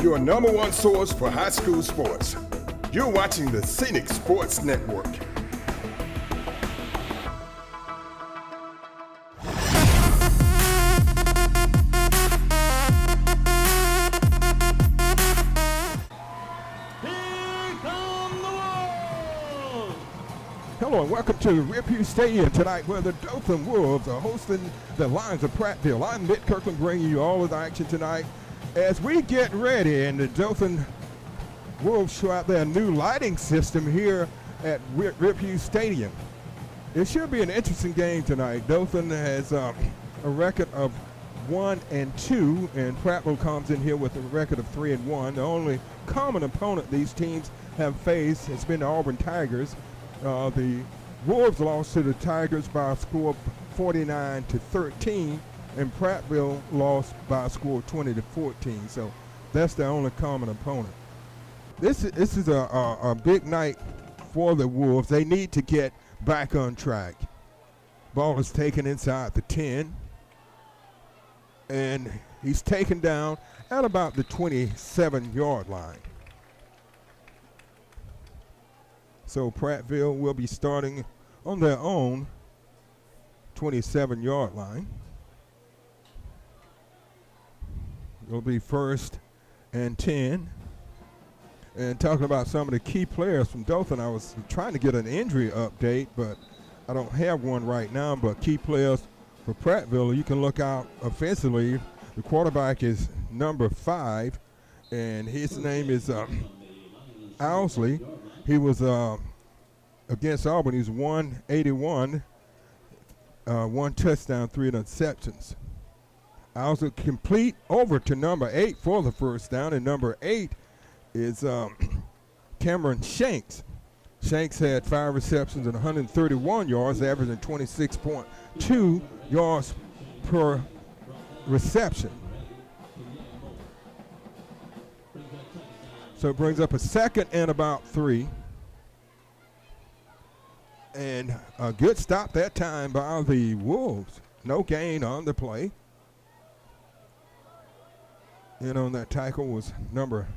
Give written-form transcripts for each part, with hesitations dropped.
your number one source for high school sports. You're watching the Scenic Sports Network. Hello and welcome to Rip Hughes Stadium tonight, where the Dothan Wolves are hosting the Lions of Prattville. I'm Mitt Kirkland bringing you all of the action tonight as we get ready, and the Dothan Wolves show out their new lighting system here at Rip Hughes Stadium. It should be an interesting game tonight. Dothan has a record of 1-2, and Prattville comes in here with a record of 3-1. The only common opponent these teams have faced has been the Auburn Tigers. The Wolves lost to the Tigers by a score of 49-13, and Prattville lost by a score of 20-14. So that's the only common opponent. This is a big night for the Wolves. They need to get back on track. Ball is taken inside the 10, and he's taken down at about the 27-yard line. So Prattville will be starting on their own 27-yard line. It'll be 1st and 10. And talking about some of the key players from Dothan, I was trying to get an injury update, but I don't have one right now. But key players for Prattville, you can look out offensively. The quarterback is number 5, and his name is Owsley. He was against Auburn. He's 181, 1 touchdown, 3 interceptions. Owsley complete over to number 8 for the first down, and number 8 is Cameron Shanks. Shanks had 5 receptions and 131 yards, averaging 26.2 yards per reception. So it brings up a 2nd and about 3. And a good stop that time by the Wolves. No gain on the play. And on that tackle was number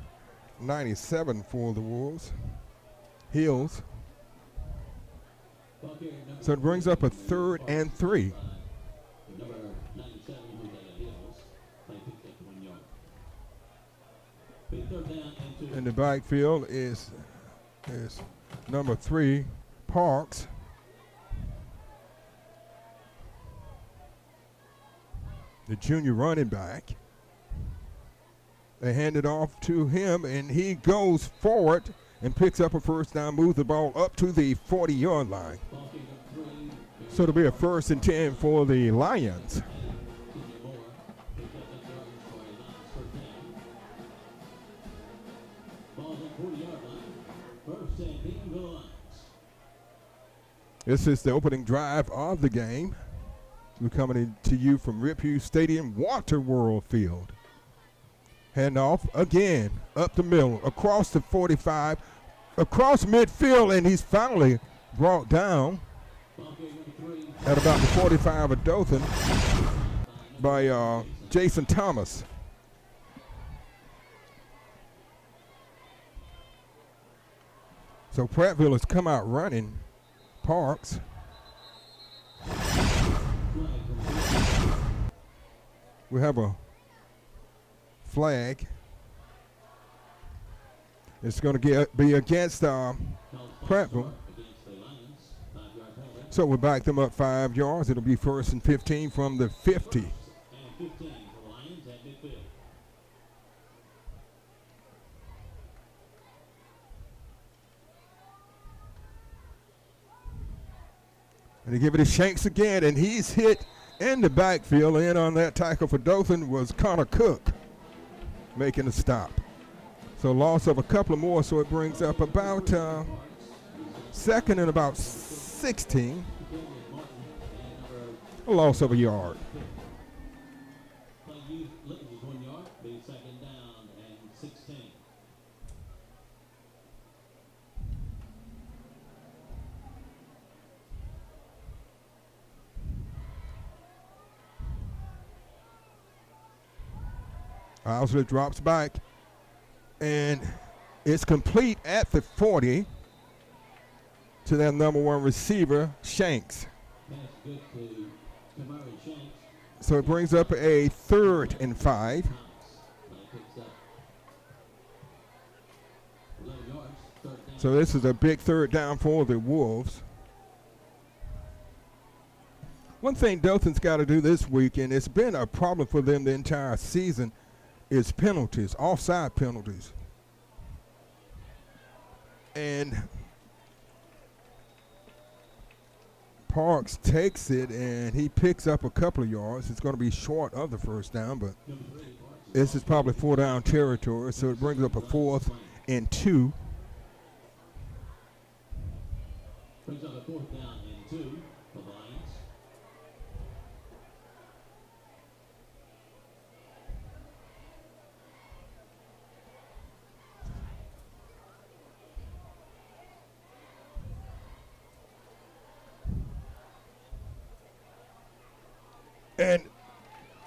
97 for the Wolves, Hills. So it brings up a 3rd and 3. In the backfield is number 3, Parks. The junior running back. They hand it off to him, and he goes forward and picks up a first down, moves the ball up to the 40-yard line. So it'll be a 1st and 10 for the Lions. This is the opening drive of the game. We're coming to you from Rip Hughes Stadium, Water World Field. Handoff again, up the middle, across the 45, across midfield, and he's finally brought down at about the 45 of Dothan by Jason Thomas. So Prattville has come out running. Parks. We have a flag. It's going to be against Prattville. So we back them up 5 yards. It'll be 1st and 15 from the 50. And they give it to Shanks again, and he's hit in the backfield. And on that tackle for Dothan was Connor Cook making a stop. So loss of a couple more, so it brings up about 2nd and about 16. A loss of a yard. Owsley drops back. And it's complete at the 40 to their number one receiver, Shanks. So it brings up a 3rd and 5. So this is a big 3rd down for the Wolves. One thing Dothan's got to do this week, and it's been a problem for them the entire season, is penalties, offside penalties. And Parks takes it, and he picks up a couple of yards. It's going to be short of the 1st down, but this is probably 4 down territory, so it brings up a 4th and 2. Brings up a 4th down and 2 for the Lions. And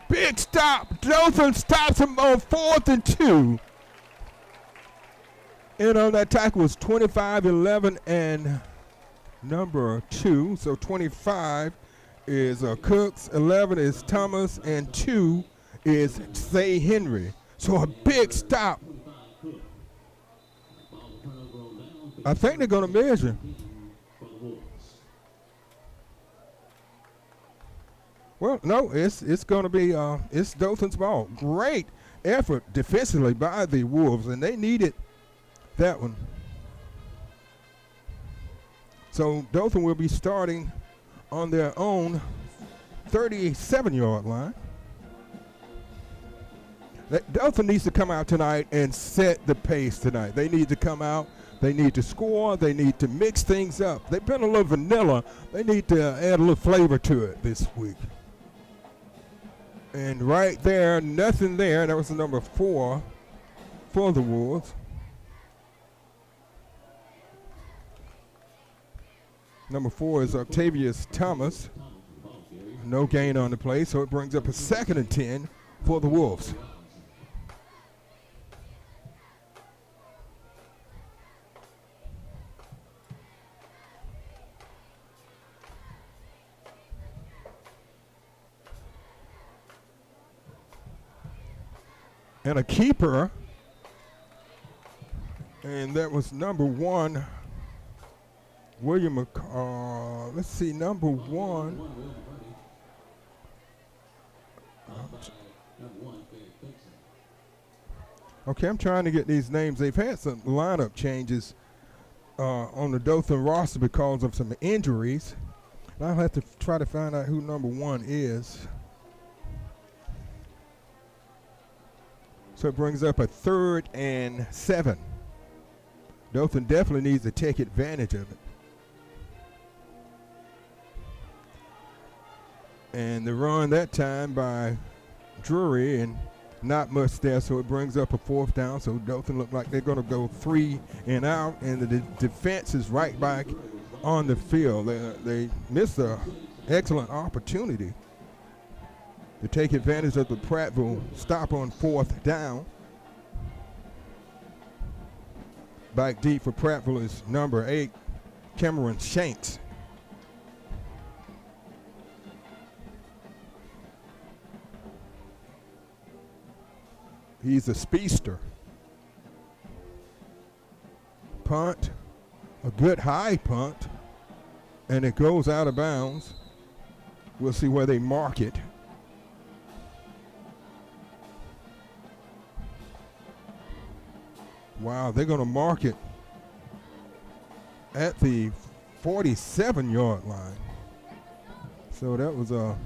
big stop. Dothan stops him on 4th and 2. And on that tackle was 25, 11, and number 2. So 25 is Cooks, 11 is Thomas, and 2 is Say Henry. So a big stop. I think they're going to measure. Well, no, it's going to be it's Dothan's ball. Great effort defensively by the Wolves, and they needed that one. So Dothan will be starting on their own 37-yard line. Dothan needs to come out tonight and set the pace tonight. They need to come out. They need to score. They need to mix things up. They've been a little vanilla. They need to add a little flavor to it this week. And right there, nothing there. That was the number 4 for the Wolves. Number 4 is Octavius Thomas. No gain on the play, so it brings up a 2nd and 10 for the Wolves. And a keeper, and that was number 1, William let's see, number 1. Okay, I'm trying to get these names. They've had some lineup changes on the Dothan roster because of some injuries. I'll have to try to find out who number 1 is. So it brings up a 3rd and 7. Dothan definitely needs to take advantage of it. And the run that time by Drury, and not much there, so it brings up a 4th down. So Dothan look like they're going to go 3 and out, and the defense is right back on the field. They missed an excellent opportunity to take advantage of the Prattville stop on 4th down. Back deep for Prattville is number 8, Cameron Shanks. He's a speedster. Punt, a good high punt, and it goes out of bounds. We'll see where they mark it. Wow, they're going to mark it at the 47-yard line. So that was a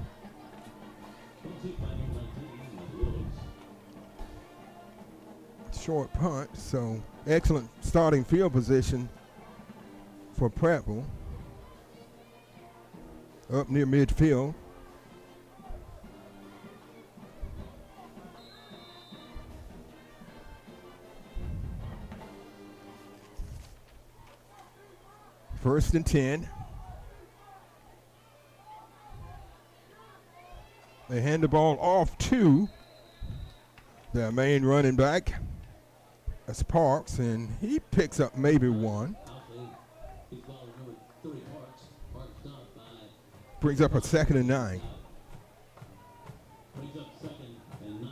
short punt. So excellent starting field position for Prattville. Up near midfield. First and 10. They hand the ball off to their main running back, That's Parks, and he picks up maybe one. He's ball number 3, Parks. Parks stopped by. Brings up a 2nd and 9. Brings up 2nd and 9.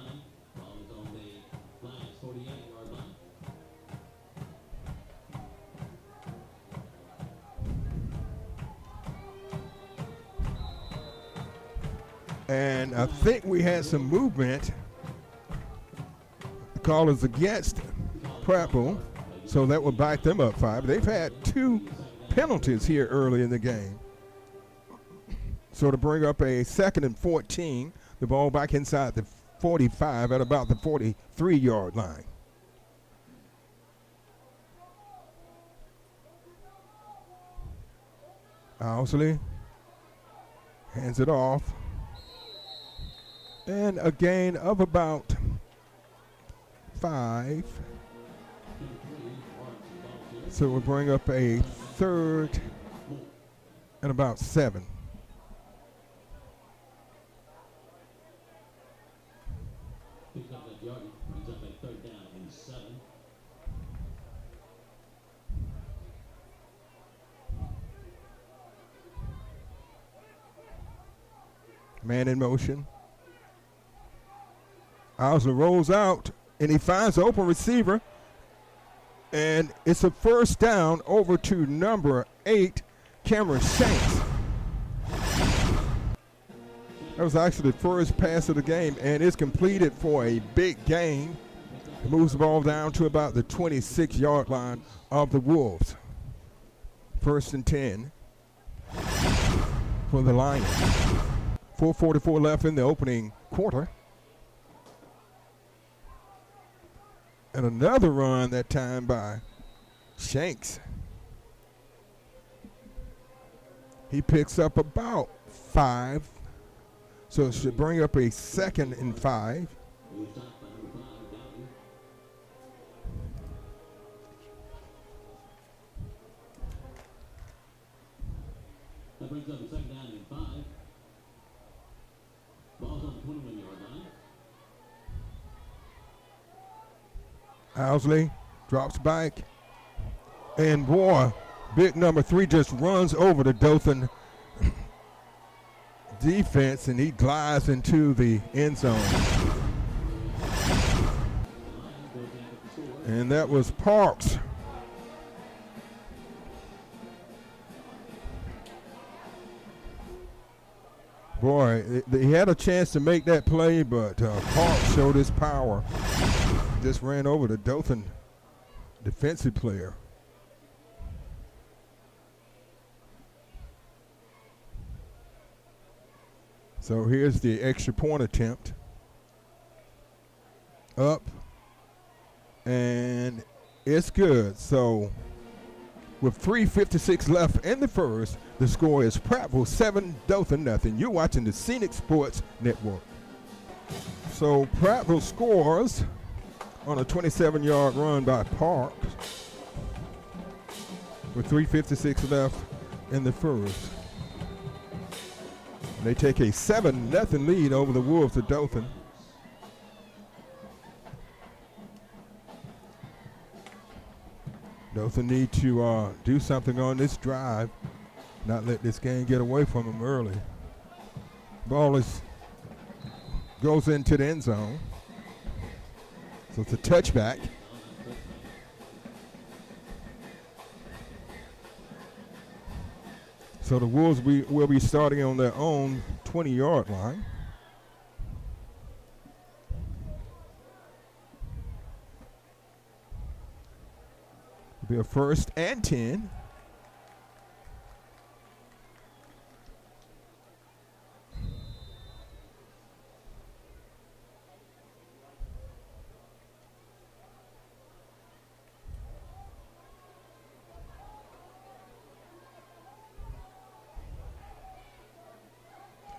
Ball is on the Lions 48-yard line. And I think we had some movement. The call is against Prattville, so that will back them up 5. They've had 2 penalties here early in the game. So to bring up a 2nd and 14, the ball back inside the 45 at about the 43-yard line. Owsley hands it off. And a gain of about 5. So we'll bring up a 3rd and about 7. Picks up that yardage. Brings up a 3rd down and 7. Man in motion. Owsley rolls out, and he finds the open receiver. And it's a 1st down over to number 8, Cameron Shanks. That was actually the first pass of the game, and it's completed for a big gain. It moves the ball down to about the 26-yard line of the Wolves. 1st and 10 for the Lions. 4:44 left in the opening quarter. And another run that time by Shanks. He picks up about 5. So it should bring up a 2nd and 5. That brings up a 2nd down and 5. Ball's on the 21-yard line. Owsley drops back. And boy, big number 3 just runs over the Dothan defense, and he glides into the end zone. And that was Parks. Boy, he had a chance to make that play, but Parks showed his power. Just ran over the Dothan defensive player. So here's the extra point attempt. Up. And it's good. So with 3:56 left in the first, the score is Prattville 7, Dothan nothing. You're watching the Scenic Sports Network. So Prattville scores on a 27-yard run by Parks with 3:56 left in the first. They take a 7-0 lead over the Wolves of Dothan. Dothan need to do something on this drive, not let this game get away from them early. Ball goes into the end zone. So it's a touchback. So the Wolves will be starting on their own 20-yard line. It'll be a 1st and 10.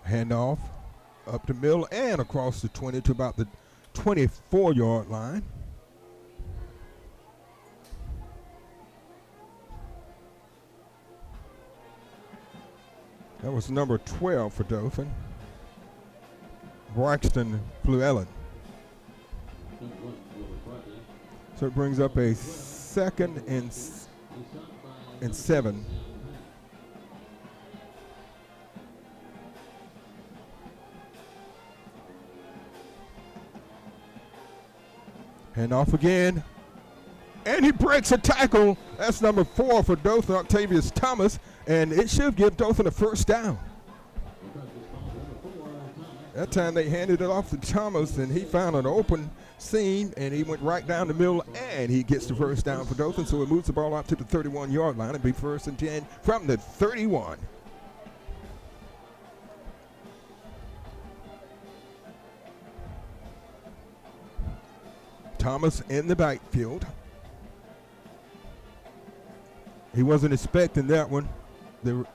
Handoff up the middle and across the 20 to about the 24-yard line. That was number 12 for Dothan, Braxton Fluellen. So it brings up a 2nd and 7. And off again. And he breaks a tackle. That's number 4 for Dothan, Octavius Thomas. And it should give Dothan a first down. That time they handed it off to Thomas, and he found an open seam, and he went right down the middle, and he gets the first down for Dothan. So it moves the ball out to the 31-yard line. It'll be 1st and 10 from the 31. Thomas in the backfield. He wasn't expecting that one. The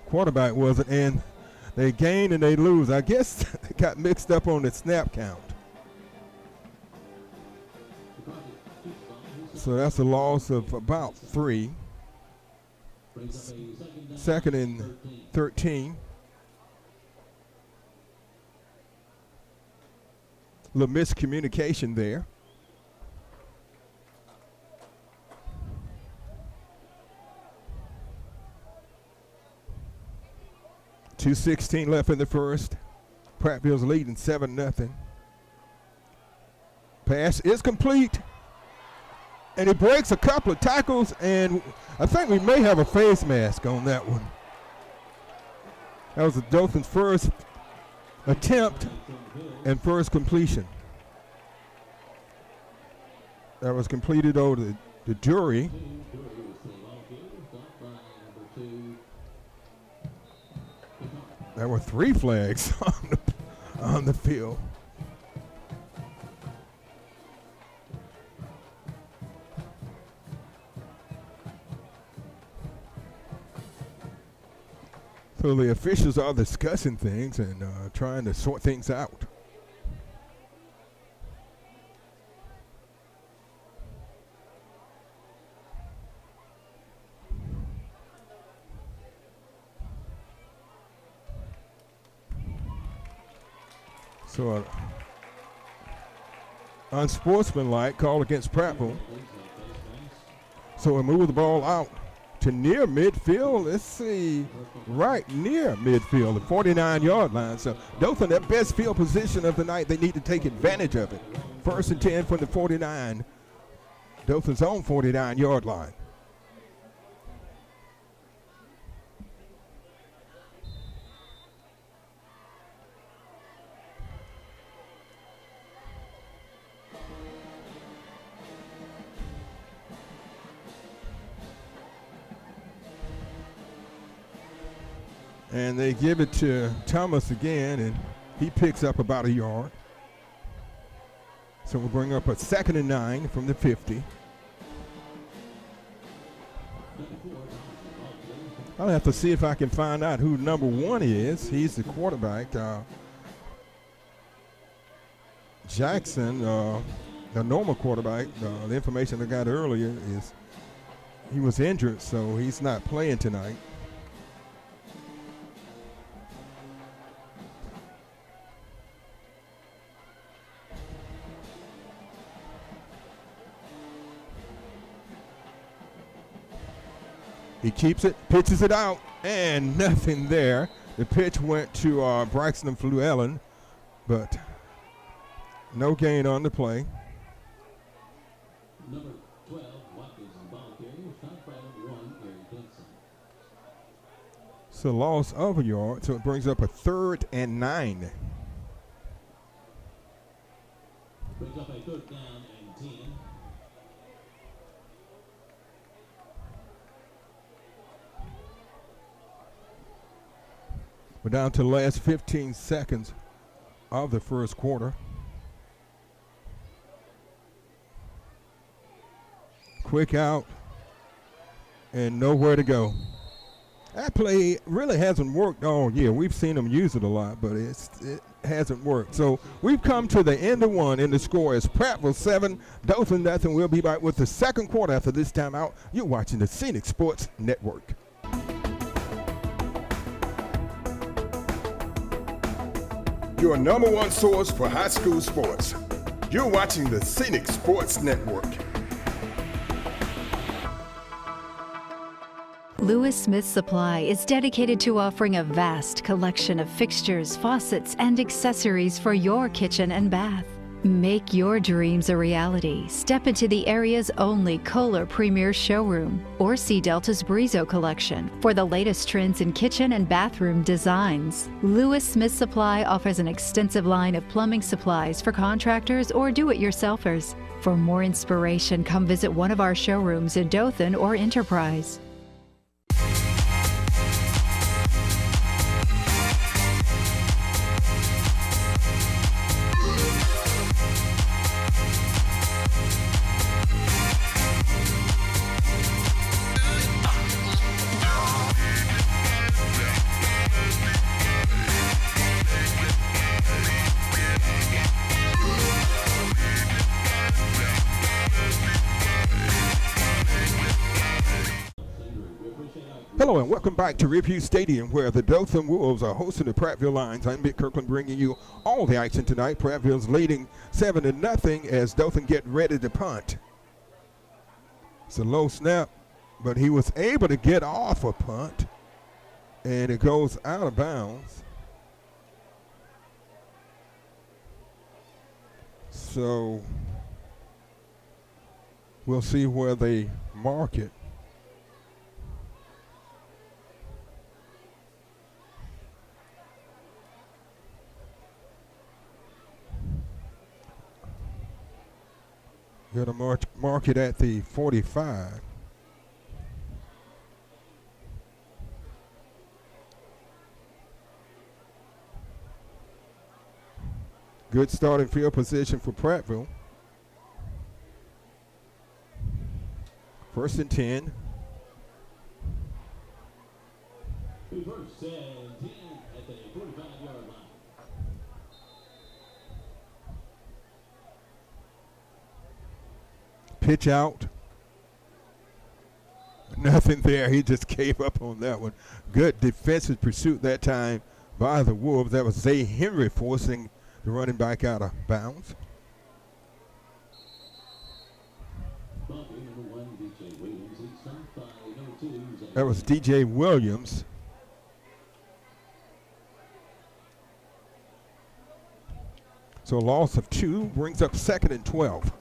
quarterback wasn't, and they gain and they lose. I guess they got mixed up on the snap count. So that's a loss of about 3. 2nd and 13. A little miscommunication there. 2:16 left in the first. Prattville's leading 7-0. Pass is complete. And he breaks a couple of tackles, and I think we may have a face mask on that one. That was Dothan's first attempt and first completion. That was completed over the jury. There were 3 flags on the field. So the officials are discussing things and trying to sort things out. So unsportsmanlike call against Prattville. So we move the ball out to near midfield. Let's see, right near midfield, the 49-yard line. So Dothan, their best field position of the night, they need to take advantage of it. 1st and 10 from the 49. Dothan's own 49-yard line. And they give it to Thomas again, and he picks up about a yard. So we'll bring up a 2nd and 9 from the 50. I'll have to see if I can find out who number 1 is. He's the quarterback. Jackson, the normal quarterback, the information I got earlier is he was injured, so he's not playing tonight. He keeps it, pitches it out, and nothing there. The pitch went to Braxton Fluellen, but no gain on the play. Number 12, Watkins, ball carrier, shot by number 1, Gary Benson. So loss of a yard, so it brings up a 3rd and 9. Brings up a 3rd down and 10. We're down to the last 15 seconds of the first quarter. Quick out and nowhere to go. That play really hasn't worked all year. We've seen them use it a lot, but it hasn't worked. So we've come to the end of one, and the score is Prattville 7, Dothan nothing. We'll be back with the second quarter after this timeout. You're watching the Scenic Sports Network. Your number 1 source for high school sports. You're watching the Scenic Sports Network. Lewis Smith Supply is dedicated to offering a vast collection of fixtures, faucets, and accessories for your kitchen and bath. Make your dreams a reality. Step into the area's only Kohler Premier showroom or see Delta's Brizo collection for the latest trends in kitchen and bathroom designs. Lewis Smith Supply offers an extensive line of plumbing supplies for contractors or do-it-yourselfers. For more inspiration, come visit one of our showrooms in Dothan or Enterprise. Hello and welcome back to Review Stadium, where the Dothan Wolves are hosting the Prattville Lions. I'm Mick Kirkland bringing you all the action tonight. Prattville's leading 7-0 as Dothan get ready to punt. It's a low snap, but he was able to get off a punt, and it goes out of bounds. So we'll see where they mark it. Going to mark it at the 45. Good starting field position for Prattville. 1st and 10. First and 10 at the 45-yard line. Pitch out. Nothing there. He just gave up on that one. Good defensive pursuit that time by the Wolves. That was Zay Henry forcing the running back out of bounds. That was DJ Williams. So a loss of 2 brings up 2nd and 12.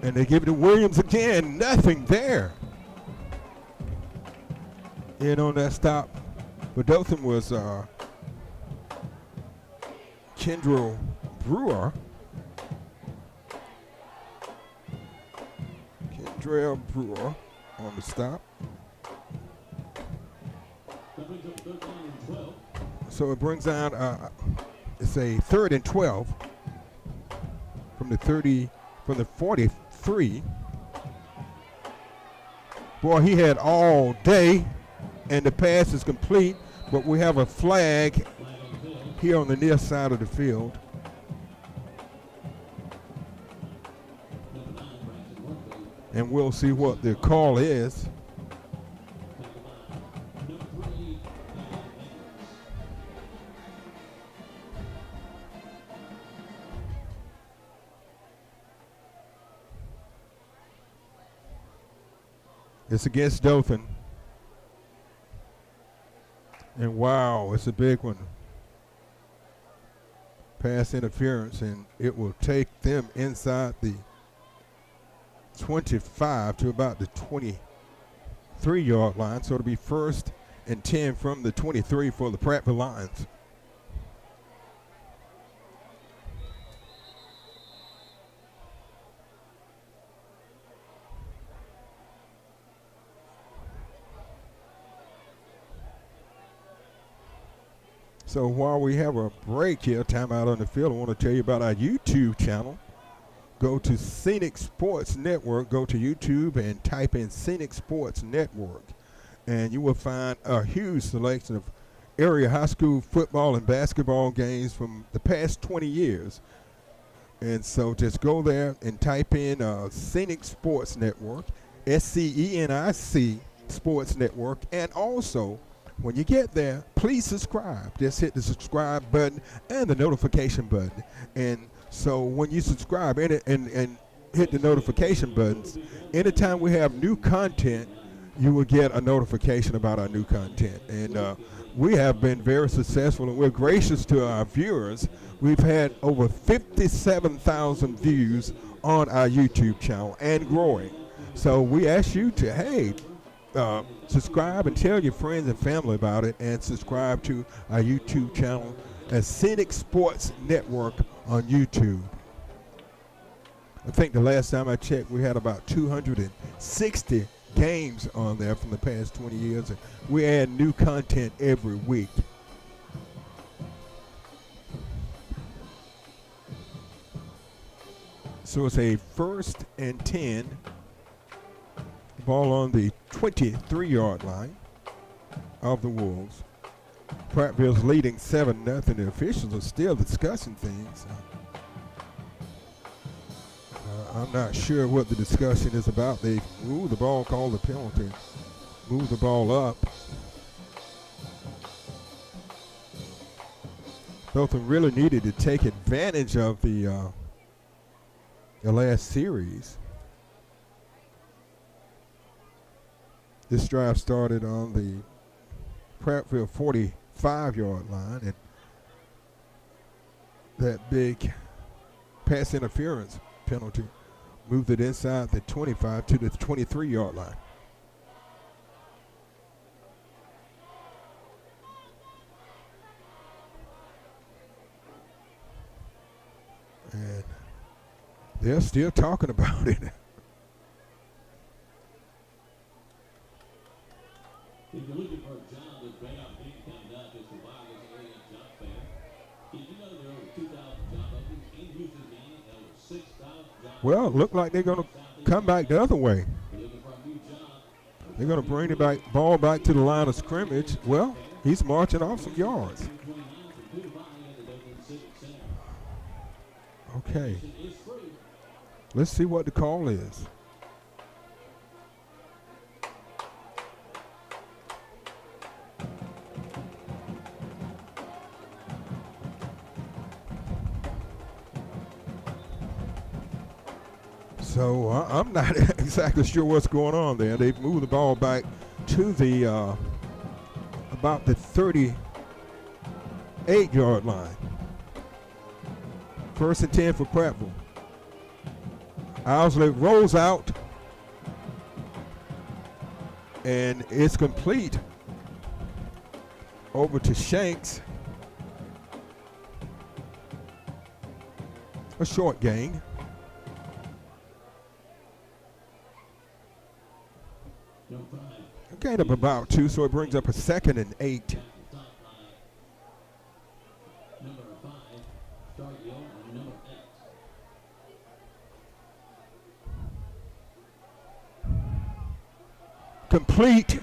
And they give it to Williams again. Nothing there. In on that stop. But Dothan was Kendrell Brewer. Kendrell Brewer on the stop. So it brings out, it's a 3rd and 12 from the 43. Boy, he had all day, and the pass is complete, but we have a flag here on the near side of the field. And we'll see what the call is. It's against Dothan. And wow, it's a big one. Pass interference, and it will take them inside the 25 to about the 23-yard line. So it'll be 1st and 10 from the 23 for the Prattville Lions. So while we have a break here, time out on the field, I want to tell you about our YouTube channel. Go to Scenic Sports Network. Go to YouTube and type in Scenic Sports Network. And you will find a huge selection of area high school football and basketball games from the past 20 years. And so just go there and type in Scenic Sports Network, SCENIC Sports Network, and also when you get there, please subscribe. Just hit the subscribe button and the notification button. And so when you subscribe, and hit the notification buttons. Anytime we have new content, you will get a notification about our new content. And we have been very successful, and we're gracious to our viewers. We've had over 57,000 views on our YouTube channel and growing. So we ask you to, hey, subscribe and tell your friends and family about it, and subscribe to our YouTube channel at Scenic Sports Network on YouTube. I think the last time I checked, we had about 260 games on there from the past 20 years, and we add new content every week. So it's a 1st and 10. Ball on the 23-yard line of the Wolves. Prattville's leading 7-0. The officials are still discussing things. I'm not sure what the discussion is about. They moved the ball, called the penalty, moved the ball up. Dothan really needed to take advantage of the last series. This drive started on the Prattville 45-yard line, and that big pass interference penalty moved it inside the 25 to the 23-yard line. And they're still talking about it. If you're looking for a job, there's great opportunity coming up. It's the Wildest Area Job Fair. Did you know there are over 2,000 job openings in Houston County and over 6,000 jobs? Well, it looked like they're going to come back the other way. They're going to bring the ball back to the line of scrimmage. Well, he's marching off some yards. Okay. Let's see what the call is. So I'm not exactly sure what's going on there. They've moved the ball back to the about the 38-yard line. 1st and 10 for Prattville. Owsley rolls out, and it's complete over to Shanks. A short gain. Gained up about 2, so it brings up a 2nd and 8. Complete,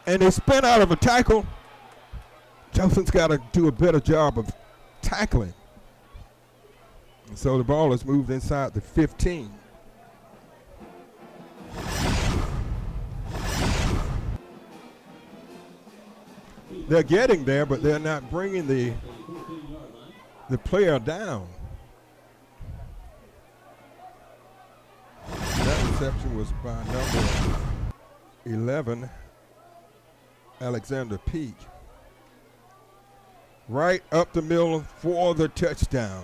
and they spin out of a tackle. Dothan's got to do a better job of tackling. And so the ball is moved inside the 15. They're getting there, but they're not bringing the player down. That reception was by number 11, Alexander Peak. Right up the middle for the touchdown.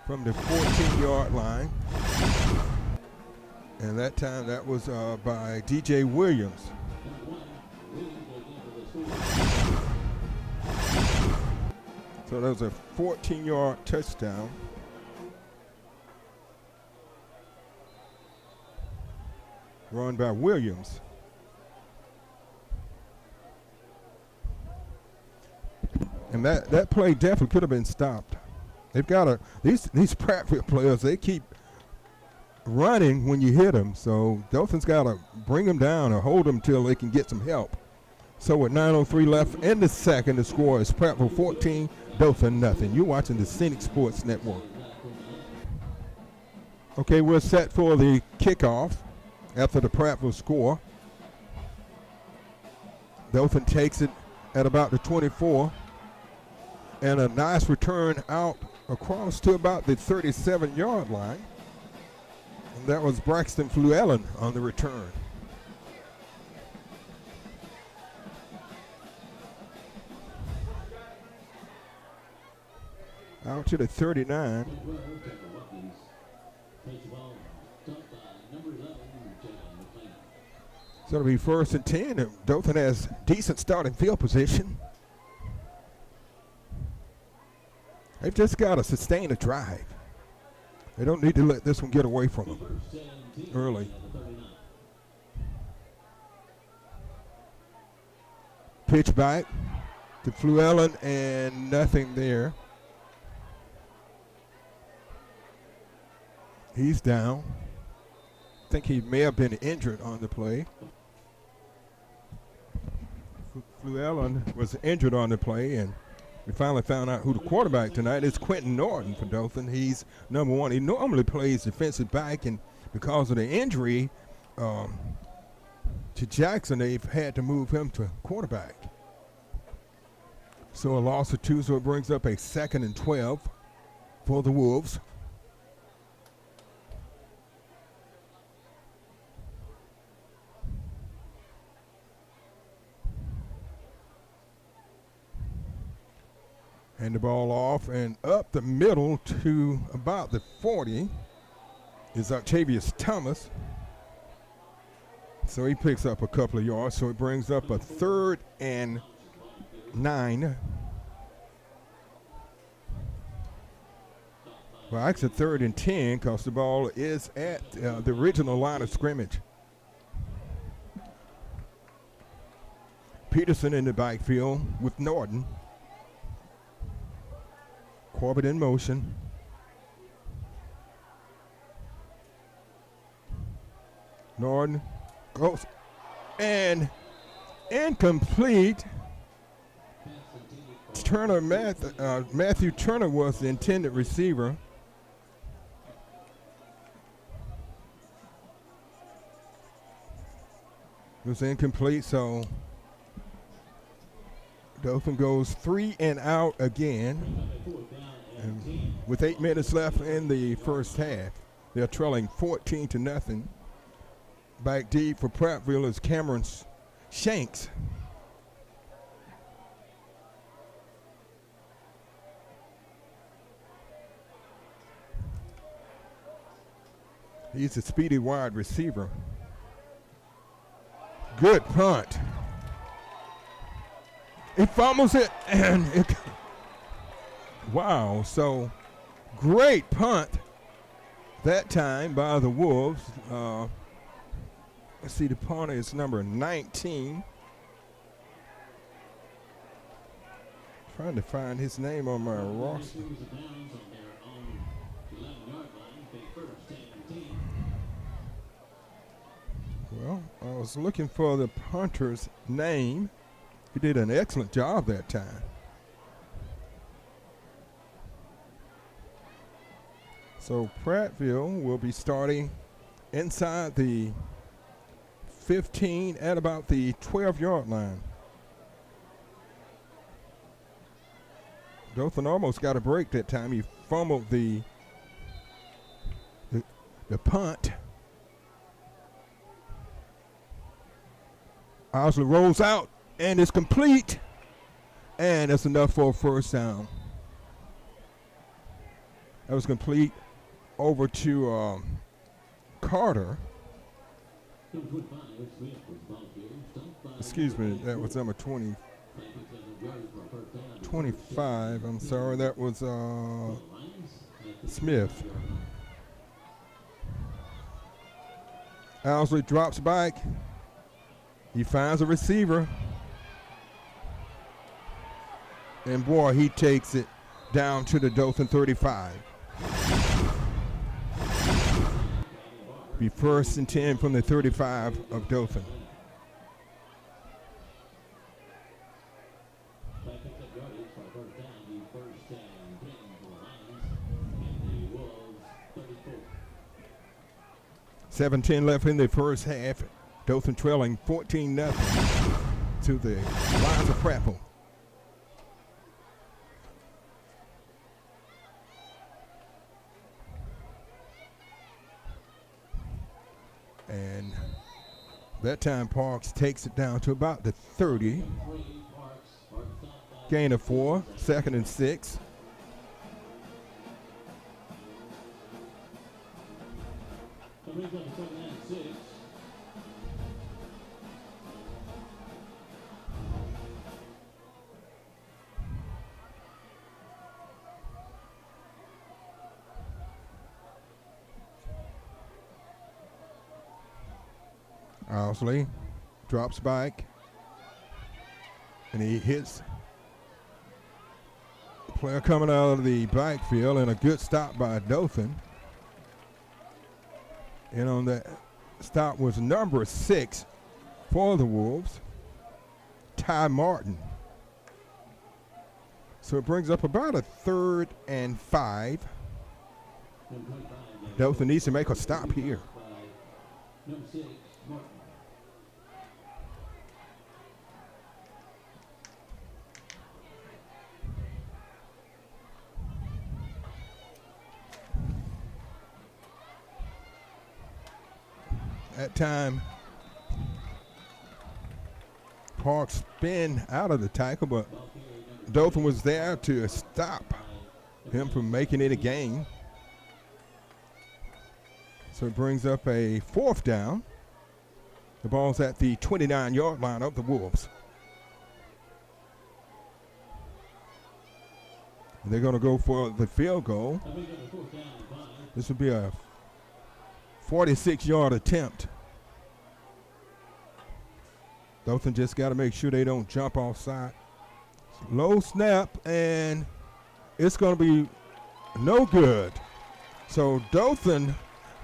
From the 14-yard line. And that time that was by DJ Williams. So that was a 14-yard touchdown. Run by Williams. And that play definitely could have been stopped. They've got these Prattville players, they keep running when you hit them. So Dothan's got to bring them down or hold them till they can get some help. So with 9:03 left in the second, the score is Prattville 14, Dothan nothing. You're watching the Scenic Sports Network. Okay, we're set for the kickoff after the Prattville score. Dothan takes it at about the 24. And a nice return out across to about the 37-yard line. And that was Braxton Fluellen on the return. Out to the 39. So it'll be 1st and 10. And Dothan has decent starting field position. They've just got to sustain a drive. They don't need to let this one get away from them early. Pitch back to Fluellen and nothing there. He's down. I think he may have been injured on the play. Fluellen was injured on the play, and we finally found out who the quarterback tonight is. Quentin Norton for Dothan. He's number one. He normally plays defensive back, and because of the injury to Jackson, they've had to move him to quarterback. So a loss of 2, so it brings up a 2nd and 12 for the Wolves. Hand the ball off and up the middle to about the 40 is Octavius Thomas. So he picks up a couple of yards. So it brings up a 3rd and 9. Well, actually 3rd and 10 because the ball is at the original line of scrimmage. Peterson in the backfield with Norton. Corbett in motion. Norton goes and incomplete. Turner, Matthew Turner was the intended receiver. It was incomplete, so Dothan goes 3 and out again. And with 8 minutes left in the first half, they're trailing 14-0. Back deep for Prattville is Cameron Shanks. He's a speedy wide receiver. Good punt. He fumbles it, and wow, so great punt that time by the Wolves. Let's see, the punter is number 19. Trying to find his name on my roster. Well, I was looking for the punter's name. He did an excellent job that time. So Prattville will be starting inside the 15 at about the 12-yard line. Dothan almost got a break that time. He fumbled the punt. Owsley rolls out and it's complete, and that's enough for a first down. That was complete over to Carter. Excuse me, that was number 25. I'm sorry, that was Smith. Owsley drops back. He finds a receiver. And boy, he takes it down to the Dothan 35. Be 1st and 10 from the 35 of Dothan. $7:10 left in the first half. Dothan trailing 14-0 to the Lions of Prattville. That time Parks takes it down to about the 30. Gain of 4, 2nd and 6. Owsley drops back, and he hits the player coming out of the backfield, and a good stop by Dothan. And on that stop was number 6 for the Wolves, Ty Martin. So it brings up about a 3rd and 5. Dothan needs to make a stop here. Number 6, Martin. That time, Parks spin out of the tackle, but Dothan was there to stop him from making it a gain. So it brings up a 4th down. The ball's at the 29-yard line of the Wolves. They're going to go for the field goal. This would be a 46-yard attempt. Dothan just got to make sure they don't jump offside. Low snap, and it's going to be no good. So Dothan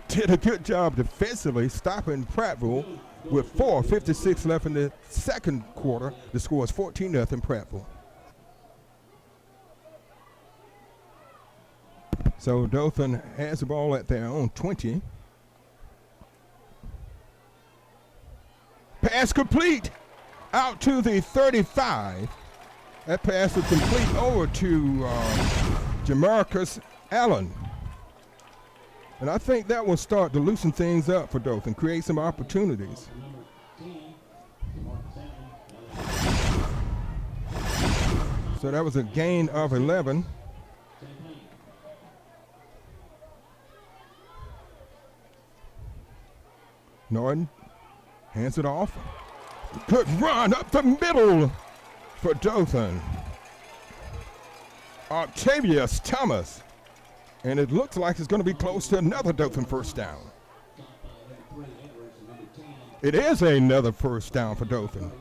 did a good job defensively, stopping Prattville with 4:56 left in the second quarter. The score is 14-0 Prattville. So Dothan has the ball at their own 20. Pass complete out to the 35. That pass is complete over to Jamarcus Allen. And I think that will start to loosen things up for Dothan, create some opportunities. So that was a gain of 11. Norton hands it off. Good run up the middle for Dothan. Octavius Thomas. And it looks like it's going to be close to another Dothan first down. It is another first down for Dothan.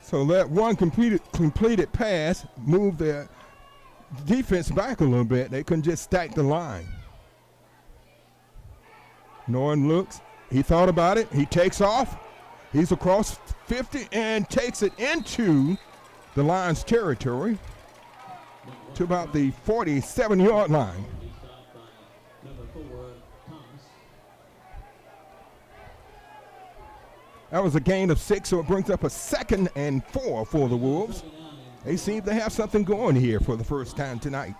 So that one completed pass moved their defense back a little bit. They couldn't just stack the line. Norton looks. He thought about it. He takes off. He's across 50 and takes it into the Lions' territory to about the 47-yard line. That was a gain of 6, so it brings up a 2nd and 4 for the Wolves. They seem to have something going here for the first time tonight.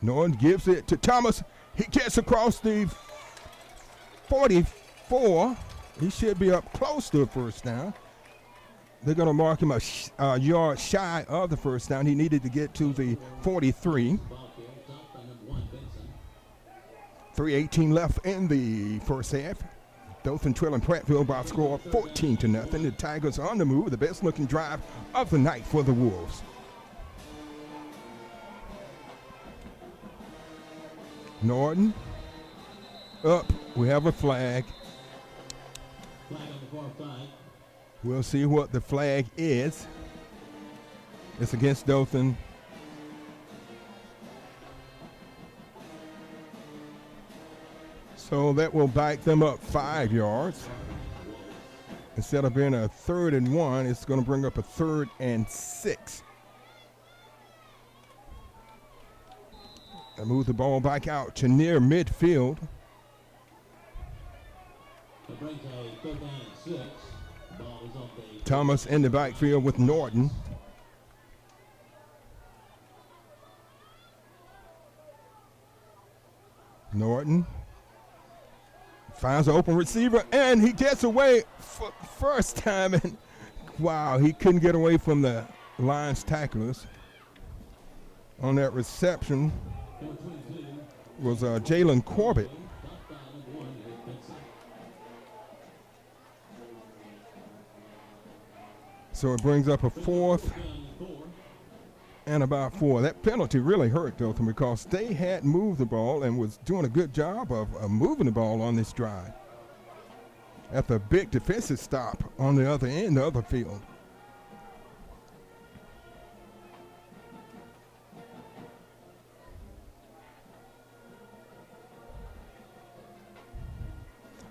Norton gives it to Thomas. He gets across the 44. He should be up close to a first down. They're going to mark him a yard shy of the first down. He needed to get to the 43. 3:18 left in the first half. Dothan trailing Prattville by a score of 14-0. The Tigers on the move. The best looking drive of the night for the Wolves. Norton up. We have a flag. Flag on the far side. We'll see what the flag is. It's against Dothan. So that will back them up 5 yards. Instead of being a 3rd and 1, it's going to bring up a 3rd and 6. I move the ball back out to near midfield. It brings a 3rd down and 6. Thomas in the backfield with Norton. Norton finds an open receiver, and he gets away first time, and wow, he couldn't get away from the Lions tacklers. On that reception was Jalen Corbett. So it brings up a 4th and about 4. That penalty really hurt Dothan because they had moved the ball and was doing a good job of moving the ball on this drive. After a big defensive stop on the other end of the field.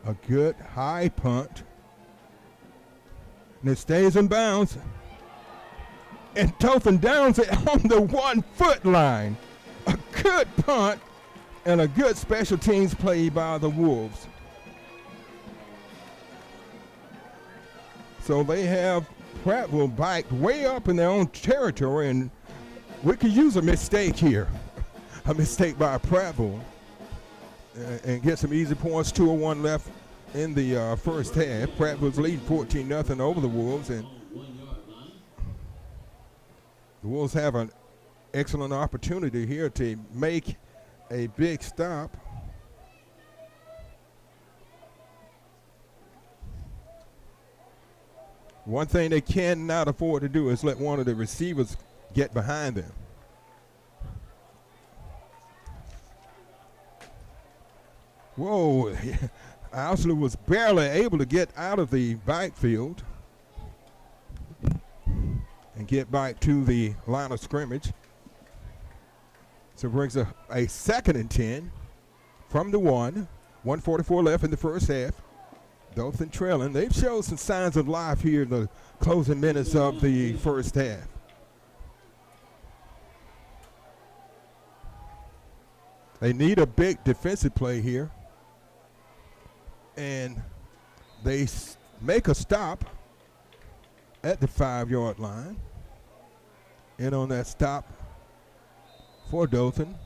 A good high punt. And it stays in bounds. And Dothan downs it on the 1-foot line. A good punt and a good special teams play by the Wolves. So they have Prattville backed way up in their own territory, and we could use a mistake here. A mistake by Prattville and get some easy points. 2:01 left in the first half. Prattville's leading 14-0 over the Wolves, and the Wolves have an excellent opportunity here to make a big stop. One thing they cannot afford to do is let one of the receivers get behind them. Whoa, Owsley was barely able to get out of the backfield and get back to the line of scrimmage. So it brings a 2nd and 10 from the 1. 1:44 left in the first half. Dothan trailing. They've showed some signs of life here in the closing minutes of the first half. They need a big defensive play here. And they make a stop at the 5-yard line. And on that stop for Dothan,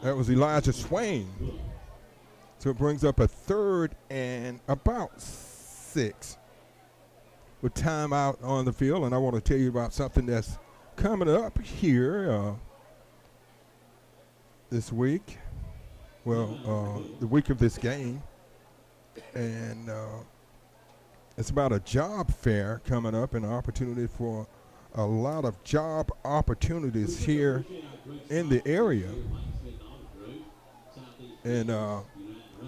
that was Elijah Swain. So it brings up a 3rd and about 6 with time out on the field. And I want to tell you about something that's coming up here this week. Well, the week of this game. And it's about a job fair coming up, and an opportunity for a lot of job opportunities here in the area. And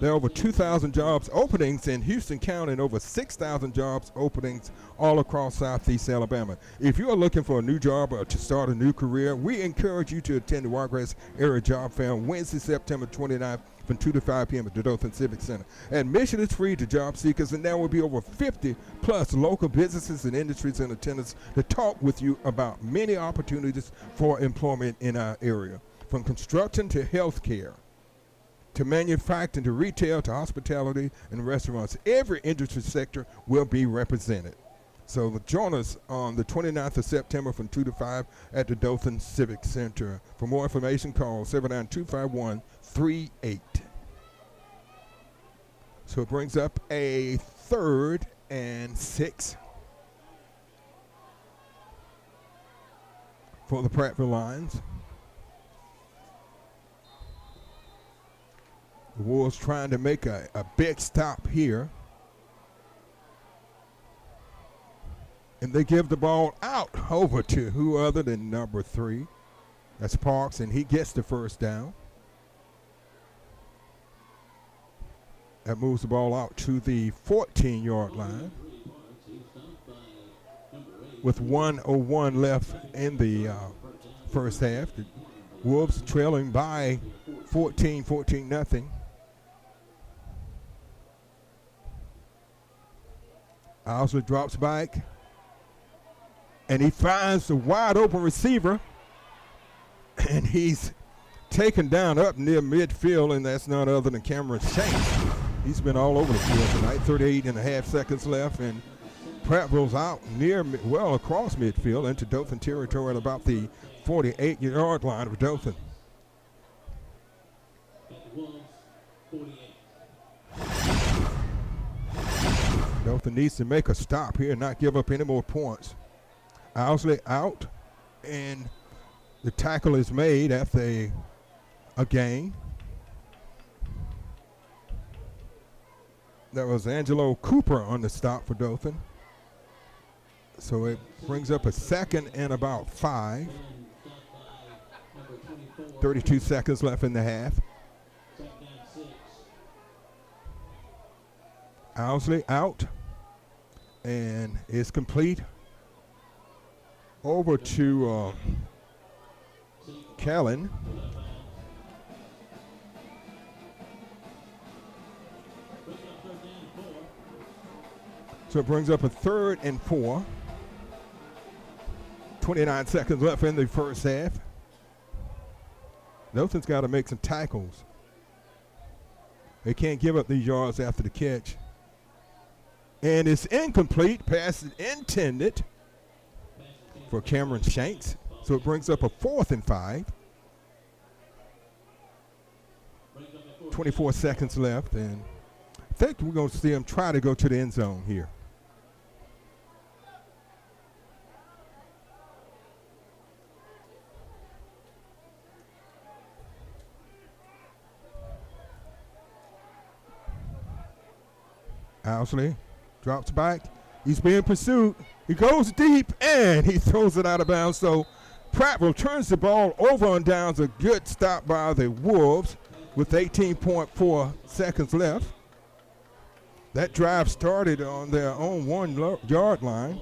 there are over 2,000 jobs openings in Houston County and over 6,000 jobs openings all across Southeast Alabama. If you are looking for a new job or to start a new career, we encourage you to attend the Wiregrass Area Job Fair on Wednesday, September 29th from 2 to 5 p.m. at the Dothan Civic Center. Admission is free to job seekers, and there will be over 50 plus local businesses and industries in attendance to talk with you about many opportunities for employment in our area, from construction to healthcare, to manufacturing, to retail, to hospitality and restaurants. Every industry sector will be represented. So join us on the 29th of September from 2 to 5 at the Dothan Civic Center. For more information, call 7925138. So it brings up a 3rd and 6 for the Prattville Lions. The Wolves trying to make a big stop here. And they give the ball out over to who other than number 3. That's Parks, and he gets the first down. That moves the ball out to the 14-yard line with 1:01 left in the first half. The Wolves trailing by 14-0. Owsley drops back, and he finds the wide open receiver, and he's taken down up near midfield, and that's none other than Cameron Shanks. He's been all over the field tonight. 38 and a half seconds left, and Prattville's out well across midfield into Dothan territory at about the 48-yard line of Dothan. Dothan needs to make a stop here and not give up any more points. Owsley out, and the tackle is made after a gain. That was Angelo Cooper on the stop for Dothan. So it brings up a second and about 5. 32 seconds left in the half. Owsley out, and it's complete over to Callan. So it brings up a 3rd and 4. 29 seconds left in the first half. Dothan's got to make some tackles. They can't give up these yards after the catch. And it's incomplete. Pass is intended for Cameron Shanks. So it brings up a 4th and 5. 24 seconds left, and I think we're going to see him try to go to the end zone here. Owsley drops back. He's being pursued. He goes deep, and he throws it out of bounds. So Prattville turns the ball over on downs. A good stop by the Wolves with 18.4 seconds left. That drive started on their own 1-yard line.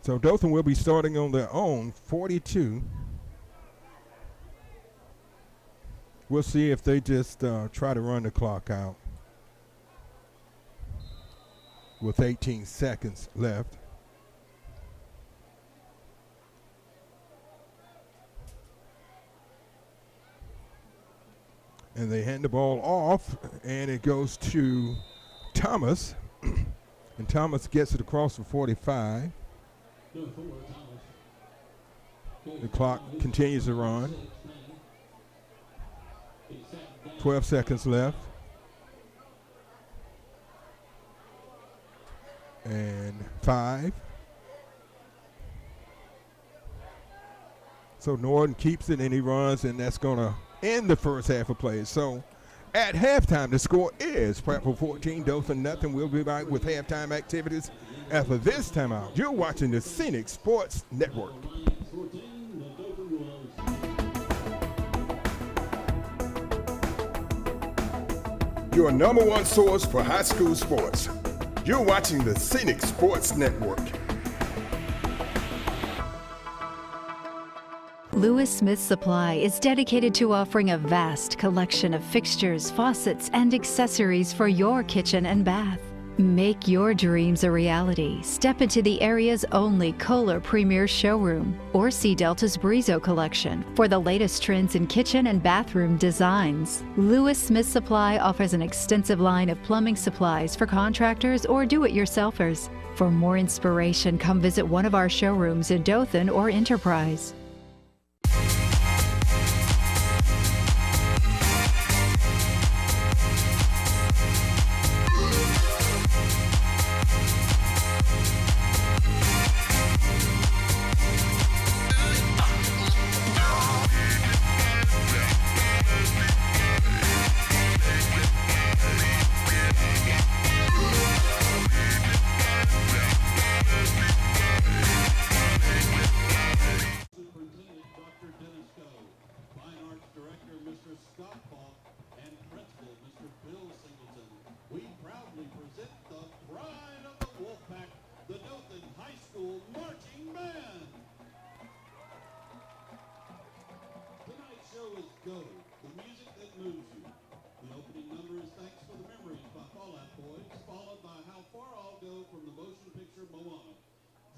So Dothan will be starting on their own 42. We'll see if they just try to run the clock out with 18 seconds left. And they hand the ball off, and it goes to Thomas. And Thomas gets it across for 45. The clock continues to run. 12 seconds left. And 5. So Norton keeps it, and he runs, and that's going to end the first half of play. So at halftime, the score is Prattville 14, Dothan nothing. We'll be back with halftime activities after this timeout. You're watching the Scenic Sports Network. Your number one source for high school sports. You're watching the Scenic Sports Network. Lewis Smith Supply is dedicated to offering a vast collection of fixtures, faucets, and accessories for your kitchen and bath. Make your dreams a reality. Step into the area's only Kohler Premier showroom or see Delta's Brizo collection for the latest trends in kitchen and bathroom designs. Lewis Smith Supply offers an extensive line of plumbing supplies for contractors or do-it-yourselfers. For more inspiration, come visit one of our showrooms in Dothan or Enterprise.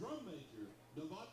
Drum major, Nevada.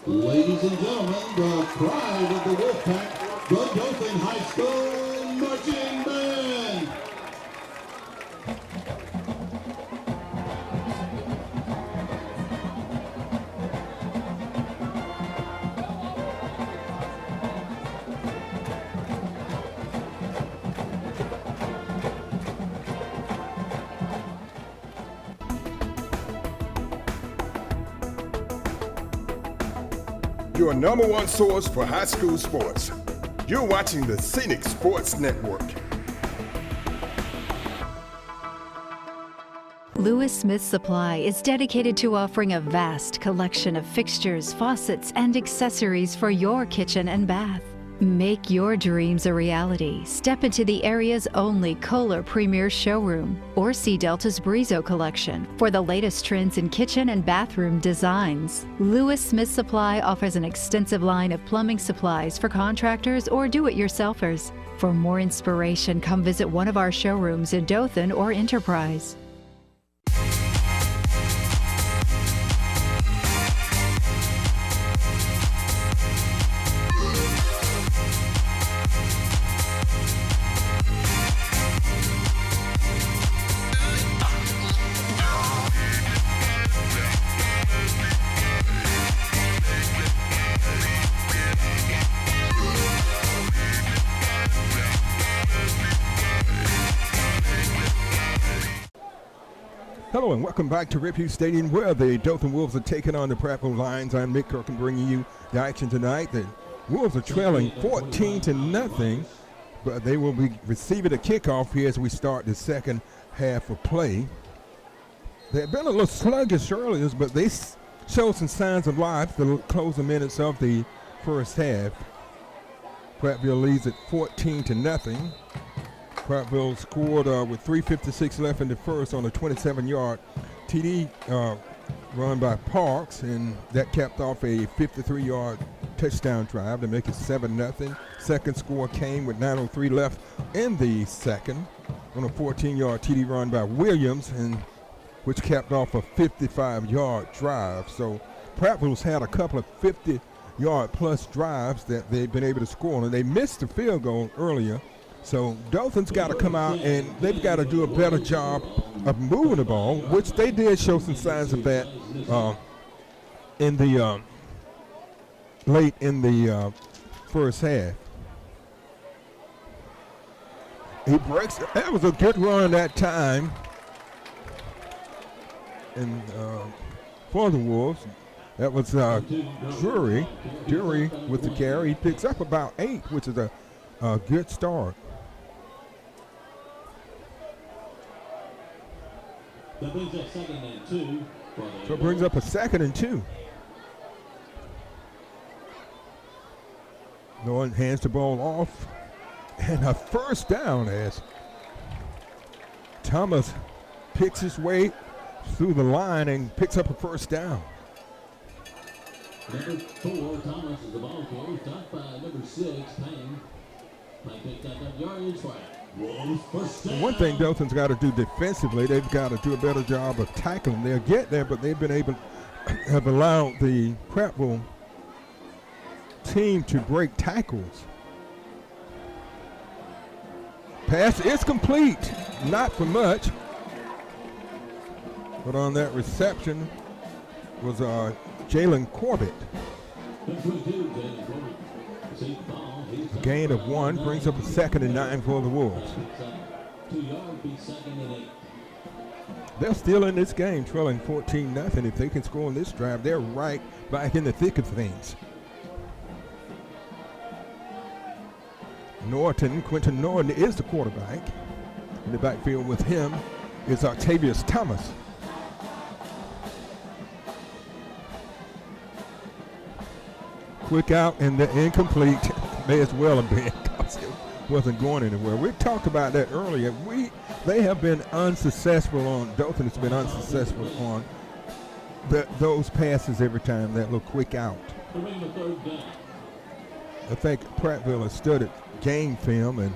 Ladies and gentlemen, the pride of the Wolfpack, the Dothan High School Marching Band. Your number one source for high school sports. You're watching the Scenic Sports Network. Lewis Smith Supply is dedicated to offering a vast collection of fixtures, faucets, and accessories for your kitchen and bath. Make your dreams a reality. Step into the area's only Kohler Premier Showroom or see Delta's Brizo collection for the latest trends in kitchen and bathroom designs. Lewis Smith Supply offers an extensive line of plumbing supplies for contractors or do-it-yourselfers. For more inspiration, come visit one of our showrooms in Dothan or Enterprise. Hello and welcome back to Rip Hughes Stadium, where the Dothan Wolves are taking on the Prattville Lions. I'm Mick Kirkland bringing you the action tonight. The Wolves are trailing 14-0, but they will be receiving a kickoff here as we start the second half of play. They've been a little sluggish earlier, but they show some signs of life the closing minutes of the first half. Prattville leads at 14-0. Prattville scored with 3:56 left in the first on a 27-yard TD run by Parks, and that capped off a 53-yard touchdown drive to make it 7-0. Second score came with 9:03 left in the second on a 14-yard TD run by Williams, and which capped off a 55-yard drive. So Prattville's had a couple of 50-yard plus drives that they've been able to score, and they missed the field goal earlier. So Dothan's got to come out and they've got to do a better job of moving the ball, which they did show some signs of that in the late in the first half. He breaks. That was a good run that time, and for the Wolves, that was Drury with the carry. He picks up about 8, which is a good start. That brings up 2nd and 2. So it brings up a 2nd and 2. Norton hands the ball off, and a first down as Thomas picks his way through the line and picks up a first down. Number 4, Thomas is the ball carrier, topped by number 6, Payne. Payne picked up that yardage for Wolves first down. One thing Dothan's got to do defensively, they've got to do a better job of tackling. They'll get there, but they've been able to have allowed the Prattville team to break tackles. Pass is complete, not for much. But on that reception was Jalen Corbett. A gain of 1 brings up a 2nd and 9 for the Wolves. They're still in this game, trailing 14-0. If they can score on this drive, they're right back in the thick of things. Quentin Norton is the quarterback. In the backfield with him is Octavius Thomas. Quick out and the incomplete. May as well have been because it wasn't going anywhere. We talked about that earlier. They have been unsuccessful on, Dothan has been unsuccessful on those passes every time, that little quick out. I think Prattville has studied game film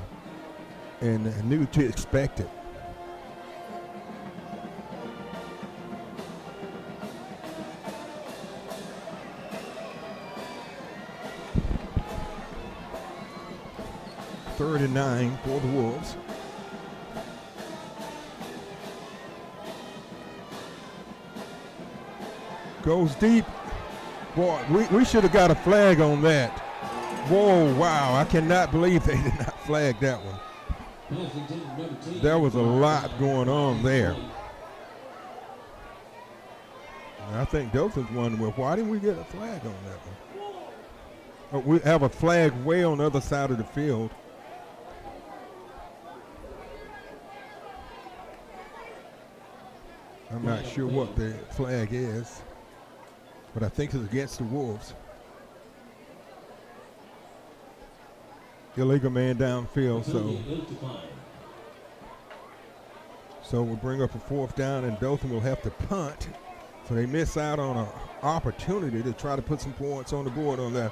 and knew to expect it. 3rd and 9 for the Wolves. Goes deep. Boy, we should have got a flag on that. Whoa, wow, I cannot believe they did not flag that one. There was a lot going on there. And I think Dothan's wondering, well, why didn't we get a flag on that one? Oh, we have a flag way on the other side of the field. I'm not sure what the flag is, but I think it's against the Wolves. Illegal man downfield, so we'll bring up a 4th down, and Dothan will have to punt. So they miss out on an opportunity to try to put some points on the board on the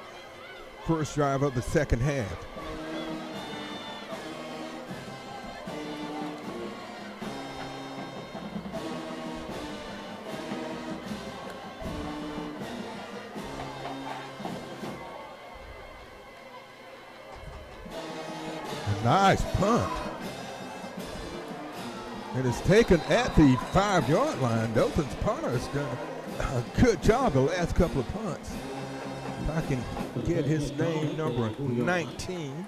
first drive of the second half. A nice punt. It is taken at the 5-yard line. Dothan's punter has done a good job the last couple of punts. If I can get his name, number 19.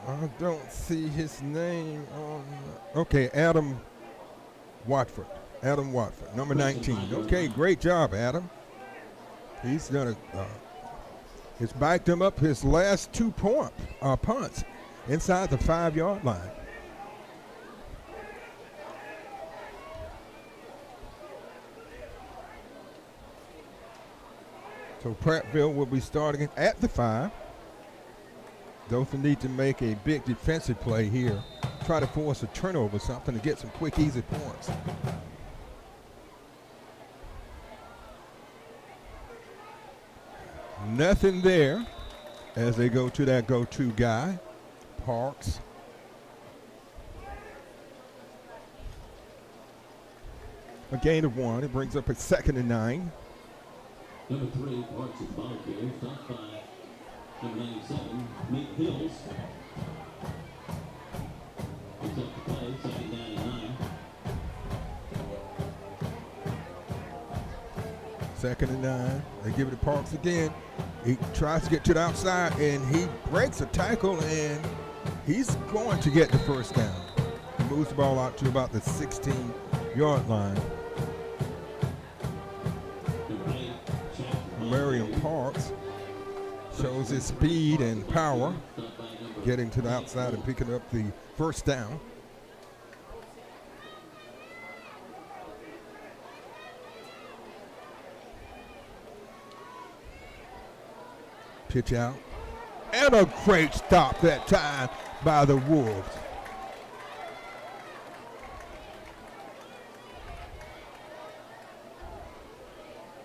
I don't see his name on. Okay, Adam Watford. Adam Watford, number 19. Okay, great job, Adam. He's done he's backed him up his last 2 punts inside the 5-yard line. So Prattville will be starting at the 5. Dothan need to make a big defensive play here. Try to force a turnover, something to get some quick, easy points. Nothing there as they go to that go-to guy, Parks. A gain of 1. It brings up a 2nd and 9. Number 3, Parks is ball carrier, stopped by number 97, Nick Hills. Picks up the play, 2nd down and 9. 2nd and 9. They give it to Parks again. He tries to get to the outside, and he breaks a tackle, and he's going to get the first down. He moves the ball out to about the 16-yard line. Marion Parks shows his speed and power, getting to the outside and picking up the first down. Pitch out. And a great stop that time by the Wolves.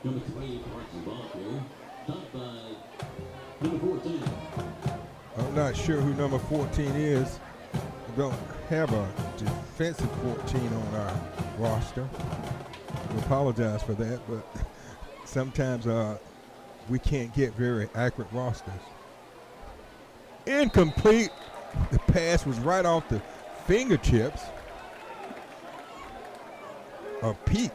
Number 3, Parks is ball carrier, stopped by number 14. I'm not sure who number 14 is. We don't have a defensive 14 on our roster. We apologize for that, but sometimes we can't get very accurate rosters. Incomplete. The pass was right off the fingertips of Peak.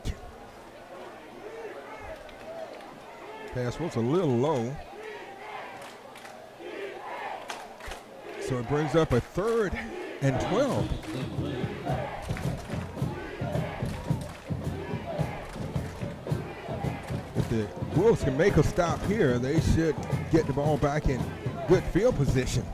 Pass was a little low. So it brings up a 3rd and 12. If the Wolves can make a stop here, they should get the ball back in good field position.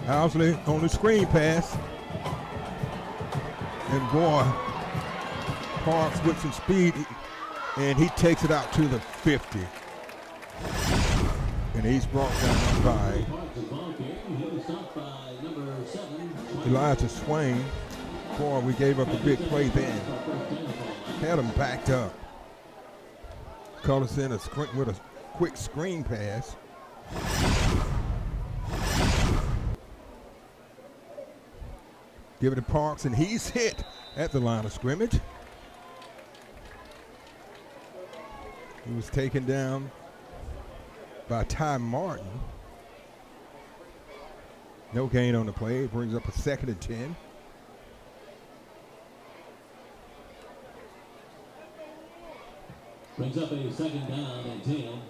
Housley on the screen pass. And boy, Parks with some speed, and he takes it out to the 50. And he's brought down by Elijah Swain. Boy, we gave up a big play then. Had him backed up. Caught us in with a quick screen pass. Give it to Parks, and he's hit at the line of scrimmage. He was taken down by Ty Martin. No gain on the play. It brings up a 2nd and 10. Brings up a 2nd down and 10.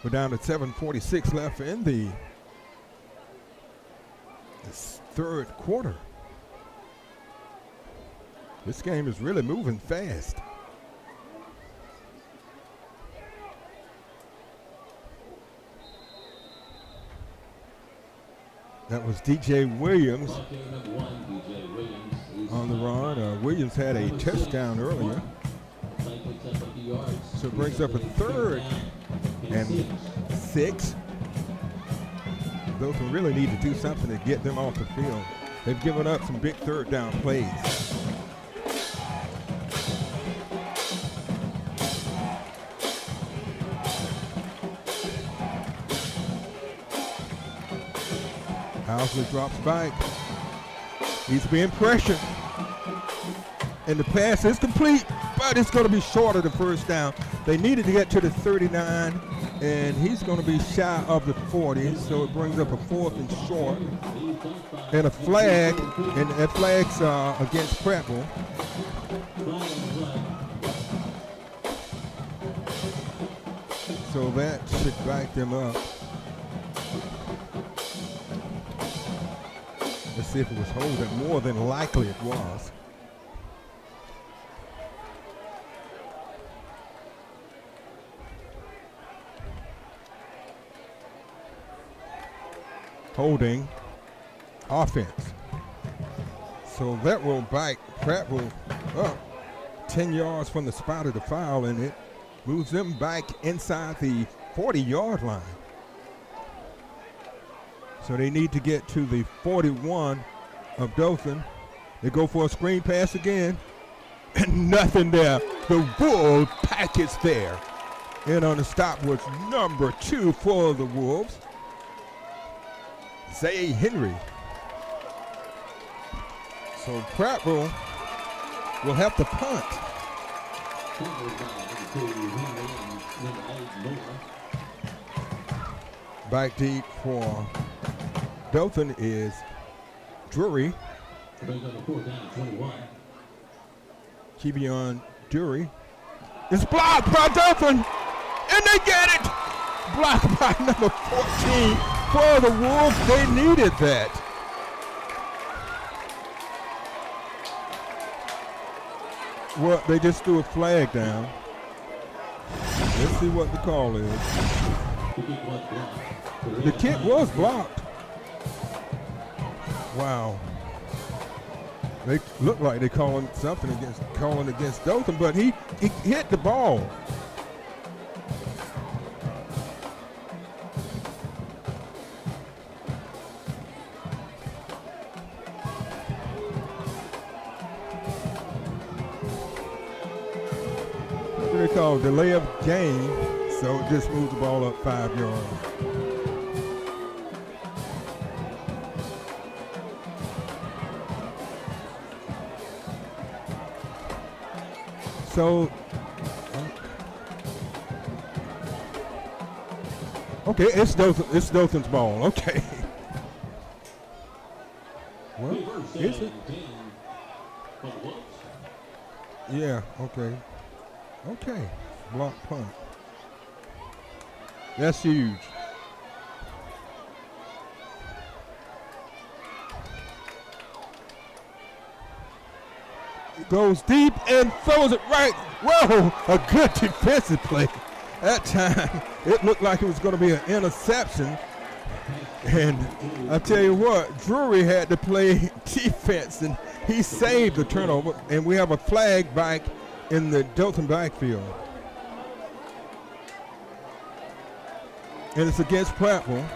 We're down to 7:46 left in the third quarter. This game is really moving fast. That was DJ Williams on the run. Williams had a touchdown earlier. So it brings up a 3rd and 6. Dothan really need to do something to get them off the field. They've given up some big 3rd down plays. Housley drops back. He's being pressured. And the pass is complete, but it's going to be short of the 1st down. They needed to get to the 39, and he's going to be shy of the 40, so it brings up a 4th and short. And a flag, and that flag's against Prattville. So that should back them up. Let's see if it was holding. More than likely it was. Holding offense. So that will back Prattville up 10 yards from the spot of the foul, and it moves them back inside the 40-yard line. So they need to get to the 41 of Dothan. They go for a screen pass again, and nothing there. The Wolves package there. And on the stop was number 2 for the Wolves, Zay Henry. So Prattville will have to punt. Back deep for Dothan is Drury. Kevion Drury. It's blocked by Dothan, and they get it! Blocked by number 14 for the Wolves. They needed that. Well, they just threw a flag down. Let's see what the call is. The kick was blocked. Wow. They look like they're calling something against Dothan, but he hit the ball. What they call delay of game, so it just moves the ball up 5 yards. So, okay, it's Dothan's ball. Okay. Well, is it? Yeah. Okay. Okay. Block punt. That's huge. Goes deep and throws it right. Whoa, a good defensive play. That time, it looked like it was going to be an interception. And I tell you what, Drury had to play defense, and he saved the turnover. And we have a flag back in the Dothan backfield. And it's against Prattville.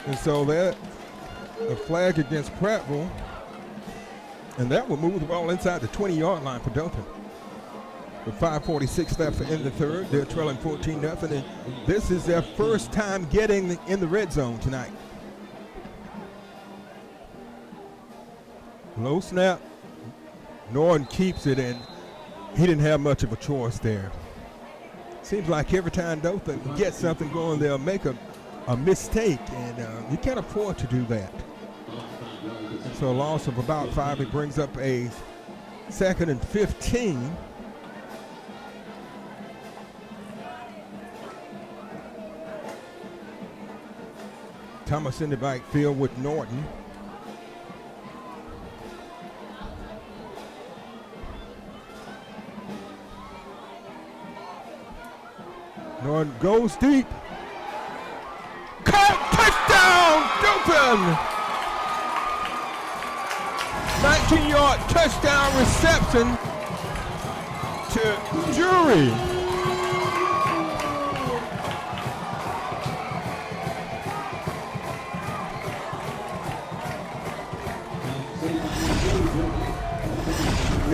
And so that a flag against Prattville. And that will move the ball inside the 20-yard line for Dothan. With 5:46 left in the third, they're trailing 14-0, and this is their first time getting in the red zone tonight. Low snap. Norton keeps it, and he didn't have much of a choice there. Seems like every time Dothan gets something going, they'll make a mistake, and you can't afford to do that. So a loss of about 5. It brings up a 2nd and 15. Thomas in the backfield with Norton. Norton goes deep. Caught, touchdown, Dothan! 19-yard touchdown reception to Jury.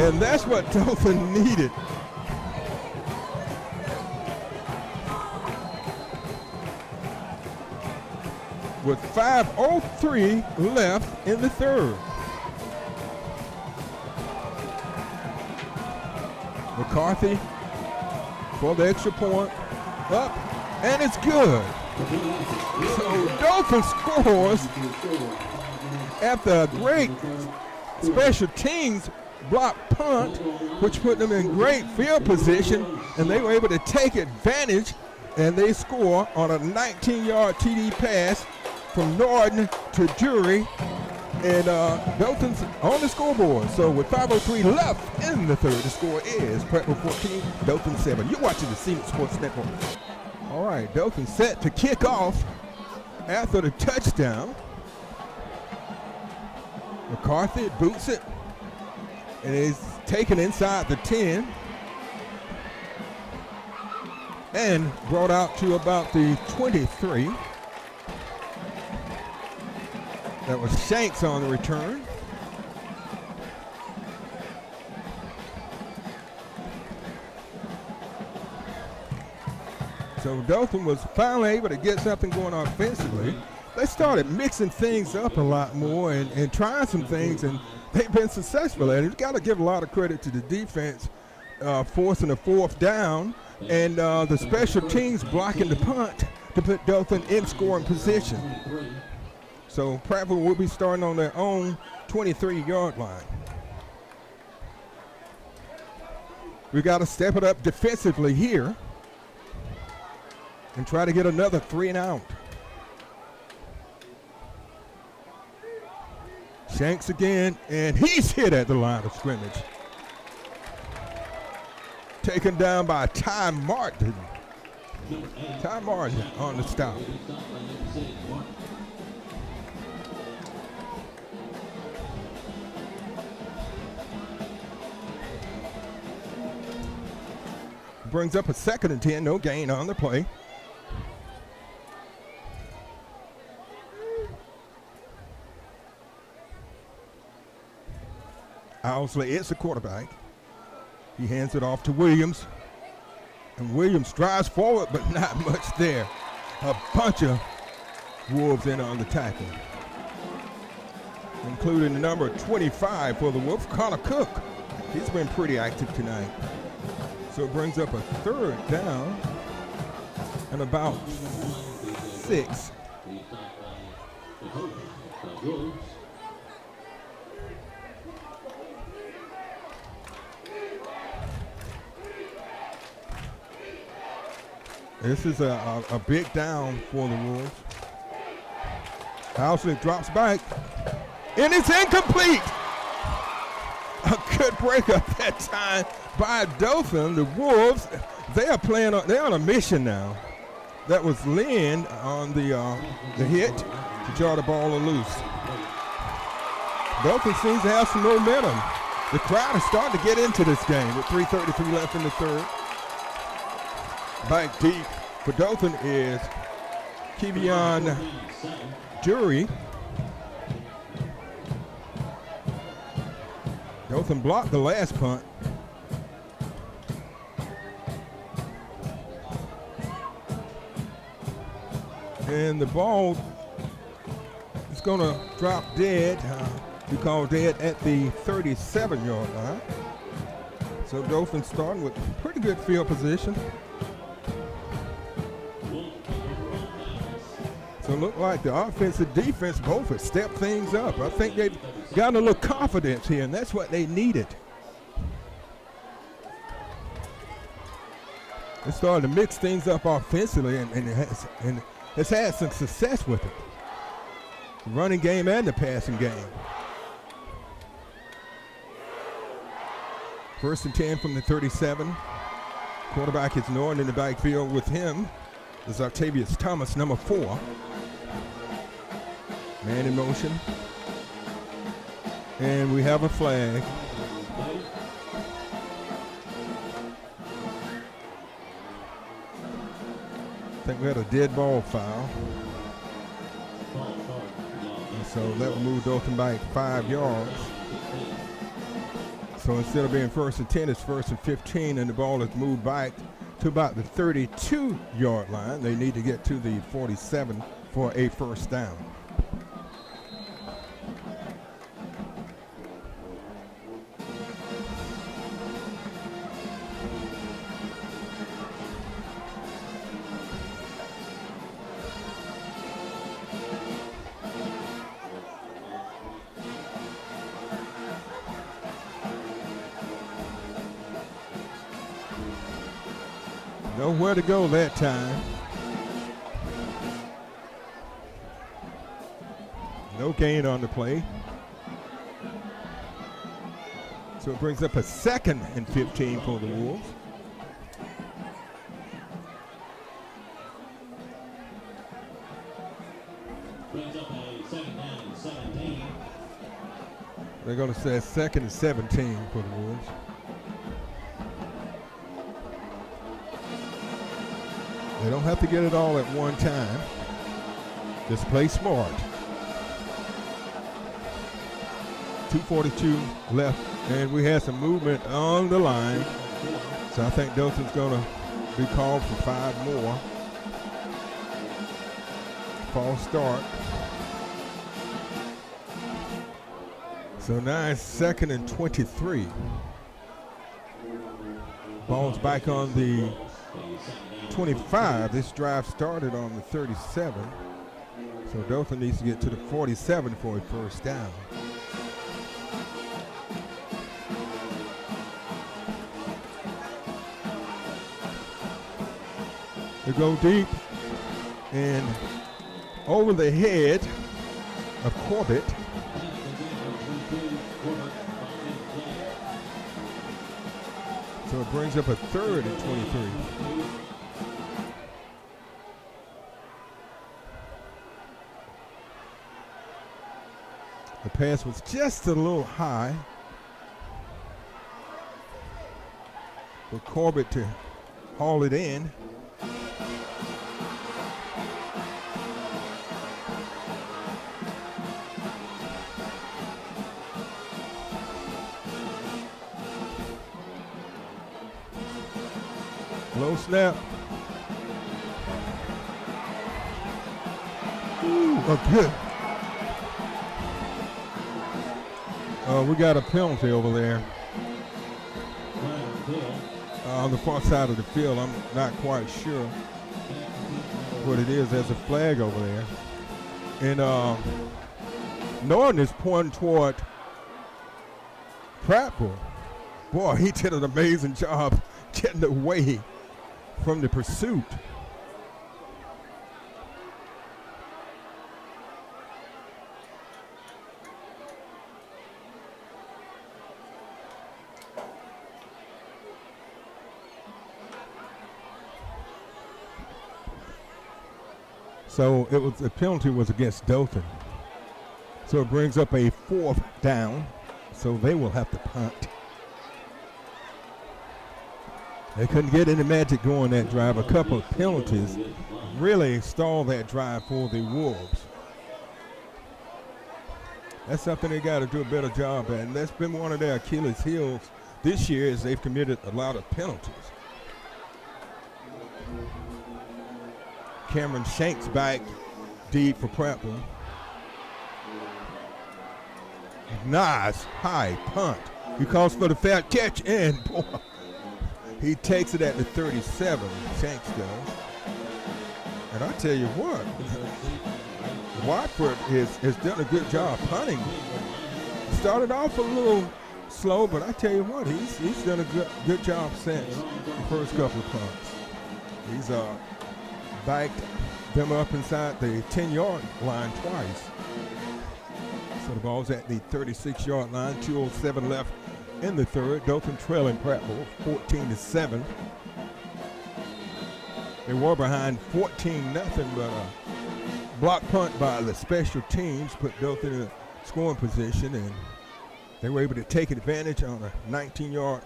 And that's what Dothan needed. With 5:03 left in the third. McCarthy for the extra point, up, and it's good. So Dothan scores after a great special teams block punt, which put them in great field position, and they were able to take advantage, and they score on a 19-yard TD pass from Norton to Jury, and Dothan's on the scoreboard. So with 5:03 left in the third, the score is Prattville 14, Dothan 7. You're watching the Scenic Sports Network. All right, Dothan set to kick off after the touchdown. McCarthy boots it, and is taken inside the 10 and brought out to about the 23. That was Shanks on the return. So Dothan was finally able to get something going offensively. They started mixing things up a lot more and trying some things, and they've been successful at it. You've got to give a lot of credit to the defense forcing a 4th down, and the special teams blocking the punt to put Dothan in scoring position. So Prattville will be starting on their own 23-yard line. We got to step it up defensively here and try to get another 3 and out. Shanks again, and he's hit at the line of scrimmage. Taken down by Ty Martin. Ty Martin on the stop. Brings up a 2nd and 10, no gain on the play. Owsley is the quarterback. He hands it off to Williams. And Williams drives forward, but not much there. A bunch of Wolves in on the tackle, including the number 25 for the Wolves, Connor Cook. He's been pretty active tonight. So it brings up a 3rd down and about 6. This is a big down for the Wolves. Owsley drops back, and it's incomplete. A good break up that time by Dothan. The Wolves, they're on a mission now. That was Lynn on the hit to jar the ball loose. Dothan seems to have some momentum. The crowd is starting to get into this game with 3:33 left in the third. Back deep for Dothan is Kevion Jury. Dothan blocked the last punt. And the ball is going to drop dead. We call dead at the 37-yard line. So Dothan starting with pretty good field position. So it looked like the offense and defense both have stepped things up. I think they've gotten a little confidence here, and that's what they needed. They started to mix things up offensively, and it's had some success with it. The running game and the passing game. 1st and 10 from the 37. Quarterback is Norton in the backfield. With him is Octavius Thomas, number 4. Man in motion. And we have a flag. I think we had a dead ball foul. And so that will move Dothan back 5 yards. So instead of being 1st and 10, it's 1st and 15, and the ball is moved back to about the 32-yard line. They need to get to the 47 for a first down. Nowhere to go that time. No gain on the play. So it brings up a 2nd and 15 for the Wolves. Brings up a 2nd down and 17. They're going to say 2nd and 17 for the Wolves. They don't have to get it all at one time. Just play smart. 2:42 left, and we had some movement on the line. So I think Dothan's going to be called for 5 more. False start. So now it's 2nd and 23. Ball's back on the 25. This drive started on the 37. So Dothan needs to get to the 47 for a first down. They go deep and over the head of Corbett. So it brings up a 3rd and 23. The pass was just a little high for Corbett to haul it in. Low snap. Ooh, good. We got a penalty over there. On the far side of the field, I'm not quite sure what it is. There's a flag over there. And Norton is pointing toward Prattville. Boy, he did an amazing job getting away from the pursuit. So it was, the penalty was against Dothan. So it brings up a 4th down. So they will have to punt. They couldn't get any magic going that drive. A couple of penalties really stalled that drive for the Wolves. That's something they got to do a better job at. And that's been one of their Achilles heels this year, is they've committed a lot of penalties. Cameron Shanks back deep for Prattville. Nice high punt. He calls for the fair catch, and boy, he takes it at the 37. Shanks does. And I tell you what, Watford has done a good job punting. Started off a little slow, but I tell you what, he's done a good job since the first couple of punts. He's backed them up inside the 10-yard line twice. So the ball's at the 36-yard line, 2:07 left in the third. Dothan trailing Prattville 14-7. They were behind 14-0, but a block punt by the special teams put Dothan in a scoring position, and they were able to take advantage on a 19-yard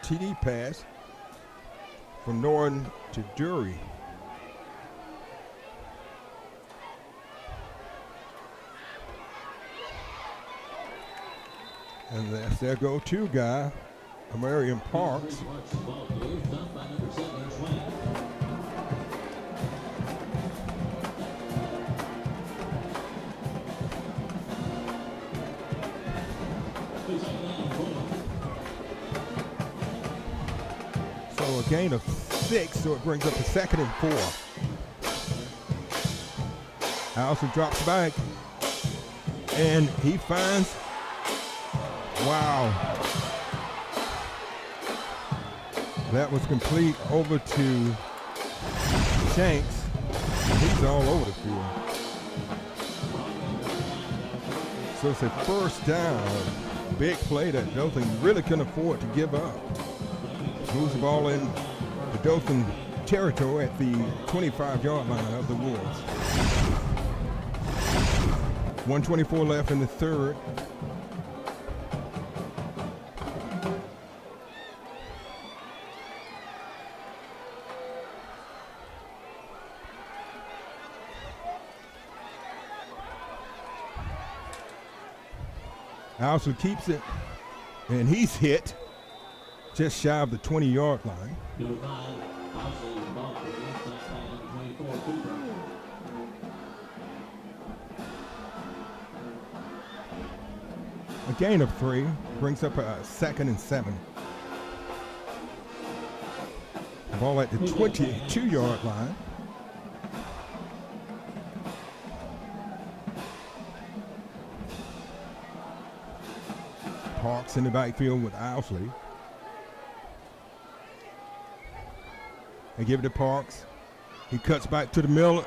TD pass from Norton to Dury. And that's their go-to guy, Amarian Parks. So a gain of 6, so it brings up a 2nd and 4. Allison drops back, and he finds, wow, that was complete over to Shanks. He's all over the field. So it's a first down. Big play that Dothan really couldn't afford to give up. Moves the ball in the Dothan territory at the 25-yard line of the Wolves. 1:24 left in the third. Allison keeps it, and he's hit just shy of the 20-yard line. A gain of 3 brings up a 2nd and 7. The ball at the 22-yard line. Parks in the backfield with Owsley. They give it to Parks. He cuts back to the middle,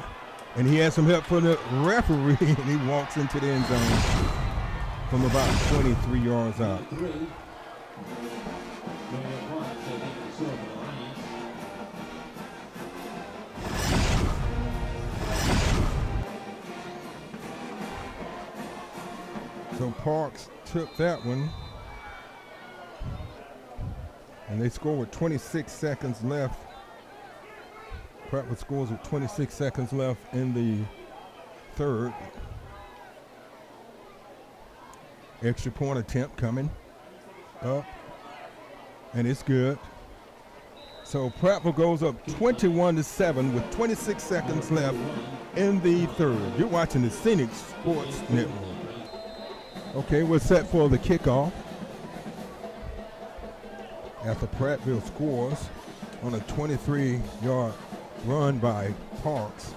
and he has some help from the referee, and he walks into the end zone from about 23 yards out. So Parks took that one, and they score with 26 seconds left. Prattville scores with 26 seconds left in the third. Extra point attempt coming up, and it's good. So Prattville goes up 21-7 with 26 seconds left in the third. You're watching the Scenic Sports Network. Okay, we're set for the kickoff. After Prattville scores on a 23-yard run by Parks.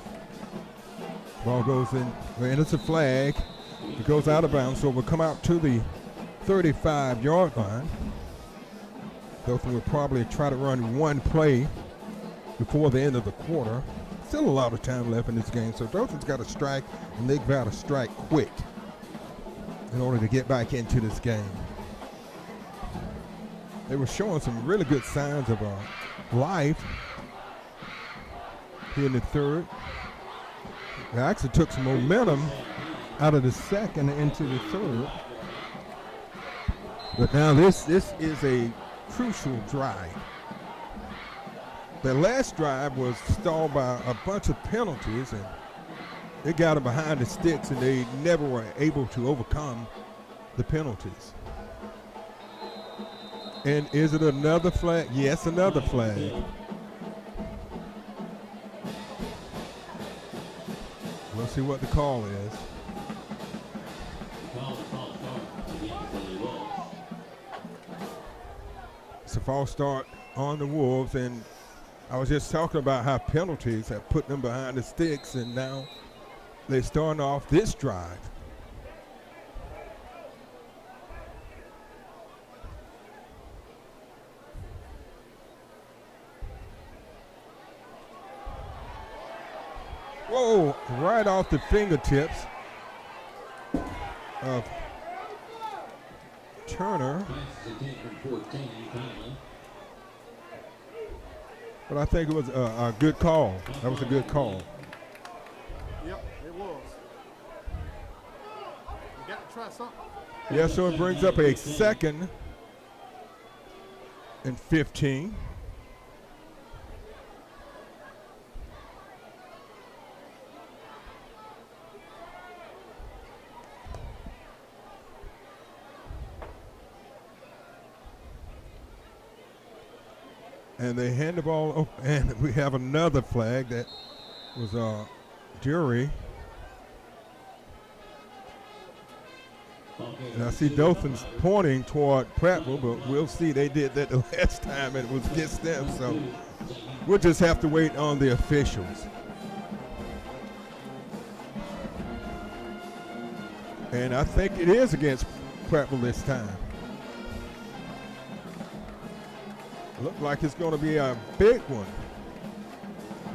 Ball goes in, and it's a flag. It goes out of bounds, so we'll come out to the 35-yard line. Dothan will probably try to run one play before the end of the quarter. Still a lot of time left in this game, so Dothan's got to strike, and they've got to strike quick in order to get back into this game. They were showing some really good signs of life here in the third. They actually took some momentum out of the second into the third. But now this is a crucial drive. The last drive was stalled by a bunch of penalties, and They got them behind the sticks, and they never were able to overcome the penalties. And is it another flag? Yes, another flag. We'll see what the call is. It's a false start on the Wolves, and I was just talking about how penalties have put them behind the sticks, and now they're starting off this drive. Whoa, right off the fingertips of Turner. But I think it was a good call. That was a good call. Yep, it was. You got to try something. Yeah, so it brings up a 2nd and 15. And they hand the ball over, and we have another flag that was jury. And I see Dothan's pointing toward Prattville, but we'll see. They did that the last time, and it was against them. So we'll just have to wait on the officials. And I think it is against Prattville this time. Look like it's going to be a big one.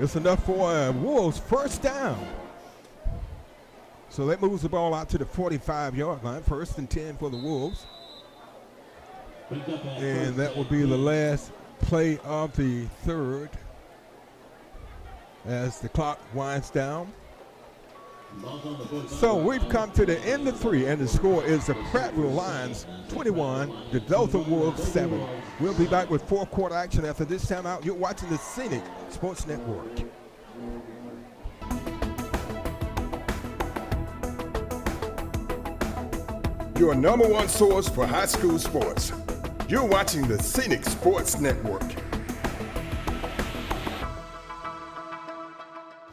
It's enough for a Wolves first down. So that moves the ball out to the 45-yard line. 1st and 10 for the Wolves. And that will be the last play of the 3rd as the clock winds down. So we've come to the end of 3, and the score is the Prattville Lions 21, the Dothan Wolves 7. We'll be back with 4th quarter action after this timeout. You're watching the Scenic Sports Network. Your number one source for high school sports. You're watching the Scenic Sports Network.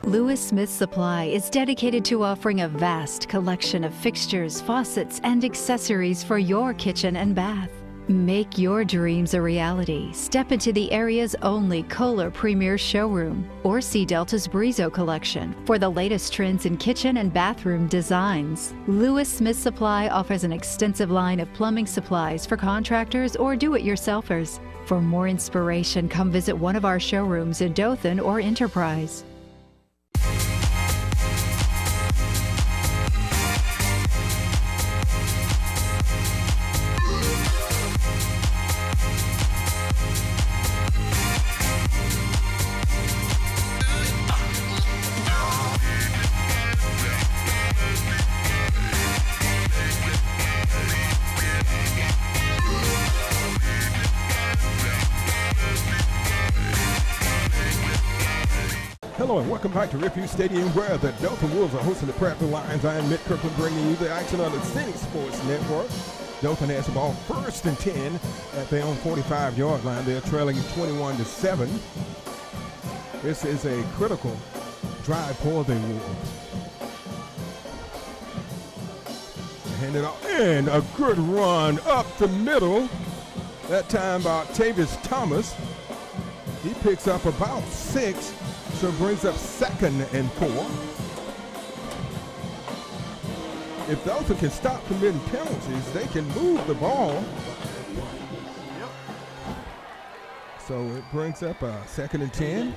Lewis Smith Supply is dedicated to offering a vast collection of fixtures, faucets, and accessories for your kitchen and bath. Make your dreams a reality. Step into the area's only Kohler Premier showroom or see Delta's Brizo collection for the latest trends in kitchen and bathroom designs. Lewis Smith Supply offers an extensive line of plumbing supplies for contractors or do-it-yourselfers. For more inspiration, come visit one of our showrooms in Dothan or Enterprise. Hello and welcome back to Riverview Stadium, where the Dothan Wolves are hosting the Prattville Lions. I am Mick Kirkland bringing you the action on the Scenic Sports Network. Dothan has the ball 1st and 10 at their own 45-yard line. They're trailing 21-7. This is a critical drive for the Wolves. Hand it off, and a good run up the middle. That time by Tavis Thomas. He picks up about 6. So it brings up 2nd and 4. If Dothan can stop committing penalties, they can move the ball. So it brings up a 2nd and 10.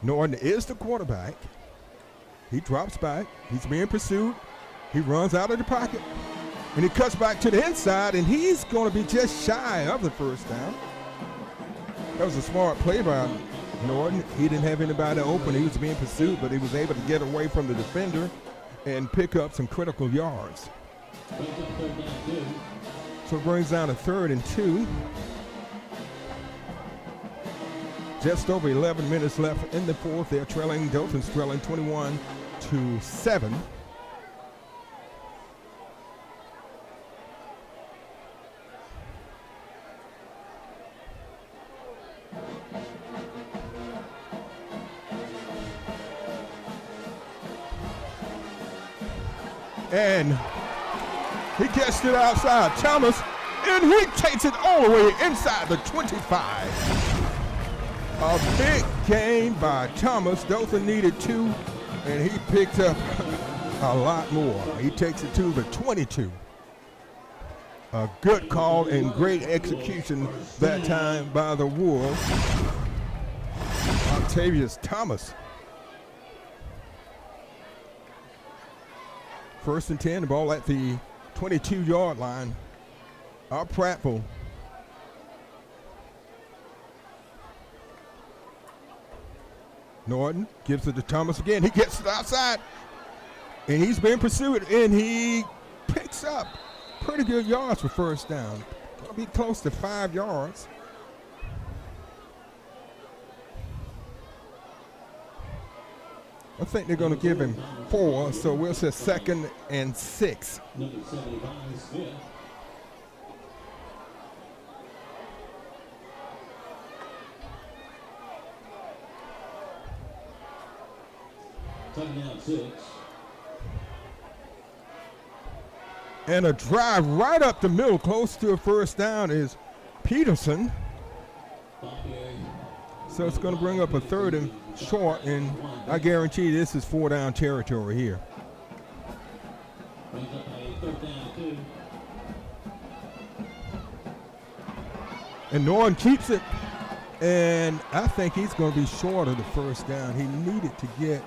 Norton is the quarterback. He drops back. He's being pursued. He runs out of the pocket. And he cuts back to the inside, and he's going to be just shy of the first down. That was a smart play by Norton. He didn't have anybody open. He was being pursued, but he was able to get away from the defender and pick up some critical yards. So it brings down a 3rd and 2. Just over 11 minutes left in the fourth. They're trailing, Dothan's trailing 21-7. And he gets it outside. Thomas, and he takes it all the way inside the 25. A big gain by Thomas. Dothan needed 2, and he picked up a lot more. He takes it to the 22. A good call and great execution that time by the Wolves. Octavius Thomas. 1st and 10, the ball at the 22-yard line of Prattville. Norton gives it to Thomas again. He gets it outside, and he's being pursued, and he picks up pretty good yards for first down. Gonna be close to 5 yards. I think they're going to give him 4, so we'll say 2nd and 6. Number 75, Smith. Second down, 6. And a drive right up the middle, close to a first down, is Peterson. So it's going to bring up a 3rd and short, and I guarantee this is 4-down territory here. Brings up a 3rd down, 2. And Norton keeps it, and I think he's going to be short of the first down. He needed to get,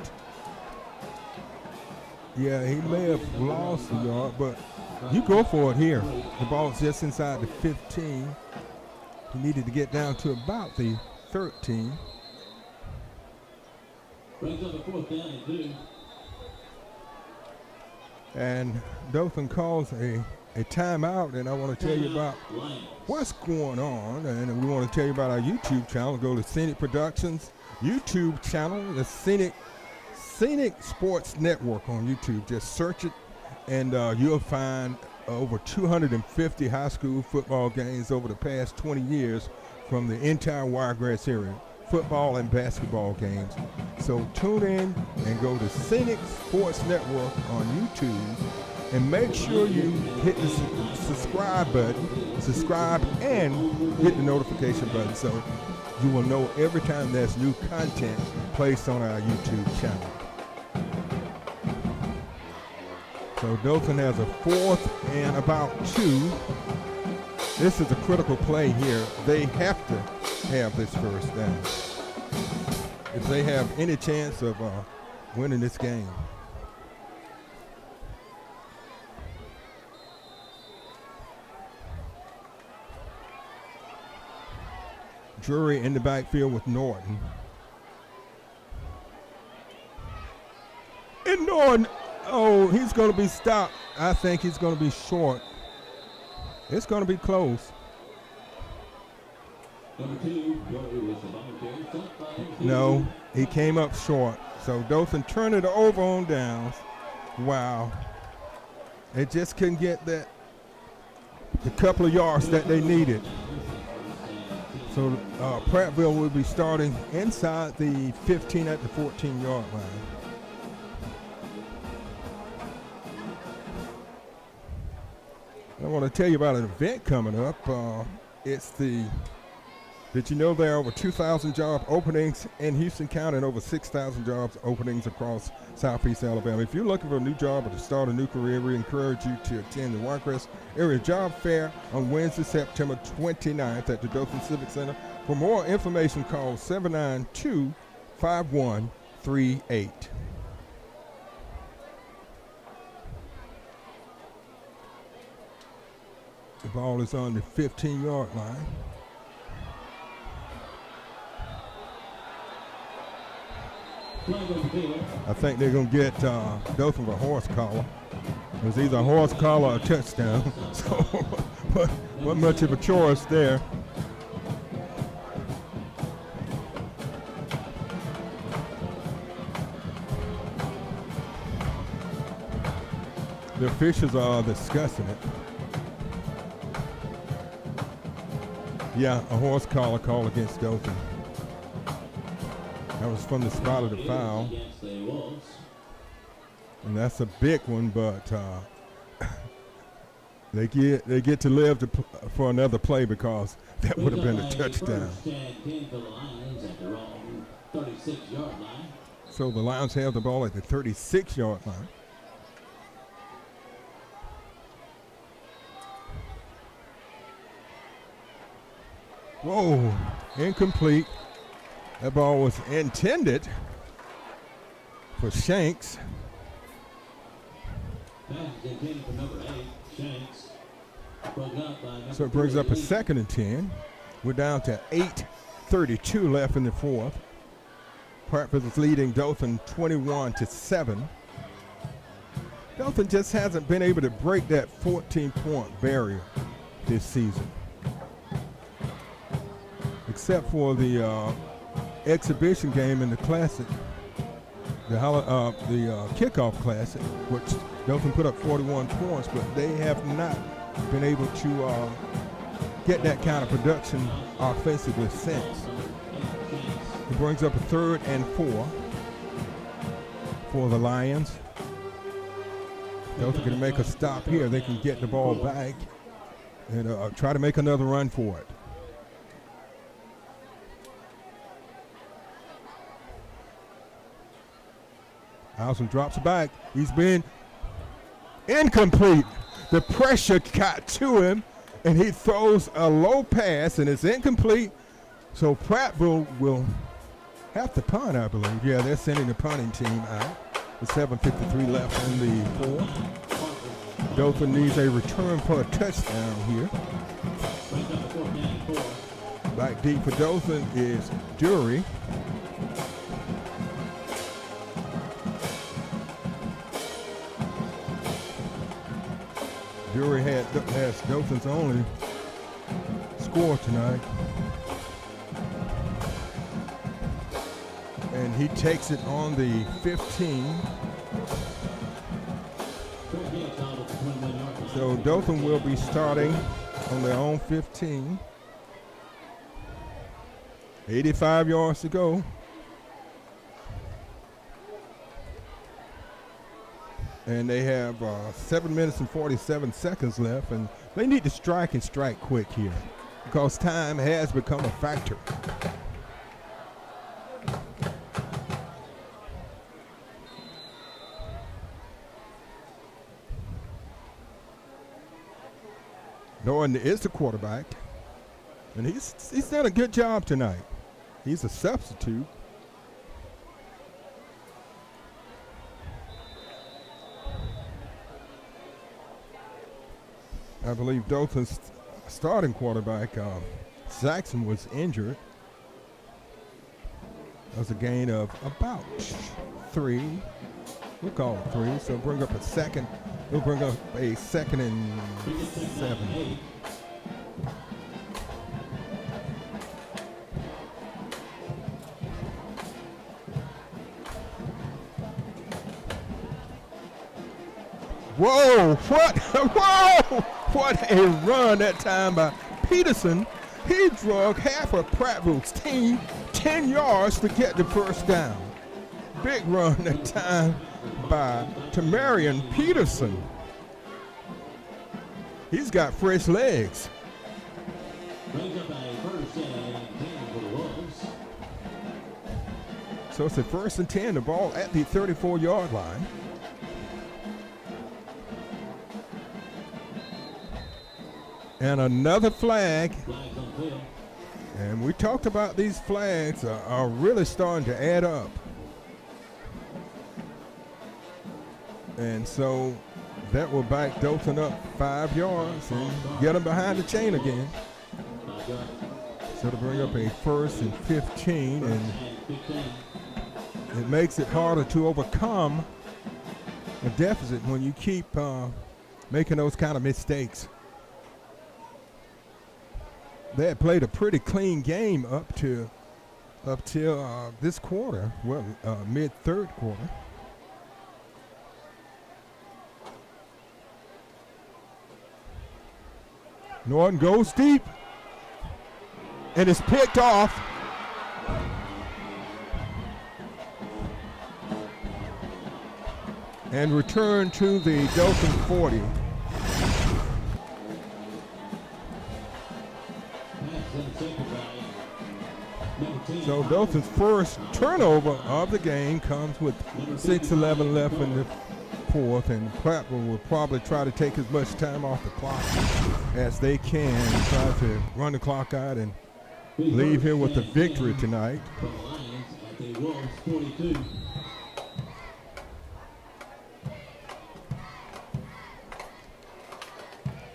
yeah, he may have lost a yard, but you go for it here. The ball's just inside the 15. He needed to get down to about the 13. Brings up a 4th down and 2. And Dothan calls a timeout, and I want to tell you about what's going on. And we want to tell you about our YouTube channel. Go to Scenic Productions YouTube channel, the Scenic Sports Network on YouTube. Just search it, and you'll find over 250 high school football games over the past 20 years from the entire Wiregrass area, football and basketball games. So tune in and go to Scenic Sports Network on YouTube, and make sure you hit the subscribe button, subscribe, and hit the notification button so you will know every time there's new content placed on our YouTube channel. So Dothan has a 4th and about 2. This is a critical play here. They have to have this first down if they have any chance of winning this game. Drury in the backfield with Norton. And Norton, oh, he's going to be stopped. I think he's going to be short. It's going to be close. No, he came up short. So Dothan turned it over on downs. Wow. They just couldn't get the couple of yards that they needed. So Prattville will be starting inside the 15 at the 14-yard line. I want to tell you about an event coming up. Did you know there are over 2,000 job openings in Houston County and over 6,000 jobs openings across Southeast Alabama? If you're looking for a new job or to start a new career, we encourage you to attend the Wiregrass Area Job Fair on Wednesday, September 29th at the Dothan Civic Center. For more information, call 792-5138. The ball is on the 15-yard line. I think they're going to get Dothan a horse collar. It was either a horse collar or a touchdown. So, but wasn't much of a choice there. The officials are discussing it. Yeah, a horse collar call against Dothan. That was from the spot of the foul. And that's a big one, but they get to live for another play because that would have been a touchdown. So the Lions have the ball at the 36-yard line. Whoa, incomplete. That ball was intended for Shanks. So it brings up a 2nd and 10. We're down to 8:32 left in the fourth. Prattville is leading Dothan 21-7. Dothan just hasn't been able to break that 14-point barrier this season, except for the exhibition game in the classic, the kickoff classic, which Dothan put up 41 points, but they have not been able to get that kind of production offensively since. It brings up a 3rd and 4 for the Lions. Dothan can make a stop here. They can get the ball back and try to make another run for it. Allison drops back. He's been incomplete. The pressure got to him, and he throws a low pass, and it's incomplete. So Prattville will have to punt, I believe. Yeah, they're sending the punting team out. With 7:53 left in the fourth. Dothan needs a return for a touchdown here. Back deep for Dothan is Dury. Dury has Dothan's only score tonight. And he takes it on the 15. So Dothan will be starting on their own 15. 85 yards to go. And they have 7 minutes and 47 seconds left, and they need to strike and strike quick here because time has become a factor. Norton is the quarterback, and he's done a good job tonight. He's a substitute. I believe Dothan's starting quarterback, Saxon, was injured. That was a gain of about 3. We'll call it 3. So bring up a second. We'll bring up a 2nd and 7. Whoa, what? Whoa! What a run that time by Peterson. He drug half of Prattville's team 10 yards to get the first down. Big run that time by Tamarian Peterson. He's got fresh legs. So it's a 1st and 10, the ball at the 34-yard line. And another flag. And we talked about these flags are really starting to add up. And so that will back Dothan up 5 yards and get them behind the chain again. So to bring up a 1st and 15, and it makes it harder to overcome a deficit when you keep making those kind of mistakes. They had played a pretty clean game up till this quarter, mid-third quarter. Norton goes deep, and it's picked off. And returned to the Dothan 40. So Dothan's first turnover of the game comes with 6:11 left in the fourth, and Prattville will probably try to take as much time off the clock as they can and try to run the clock out and leave here with a victory tonight.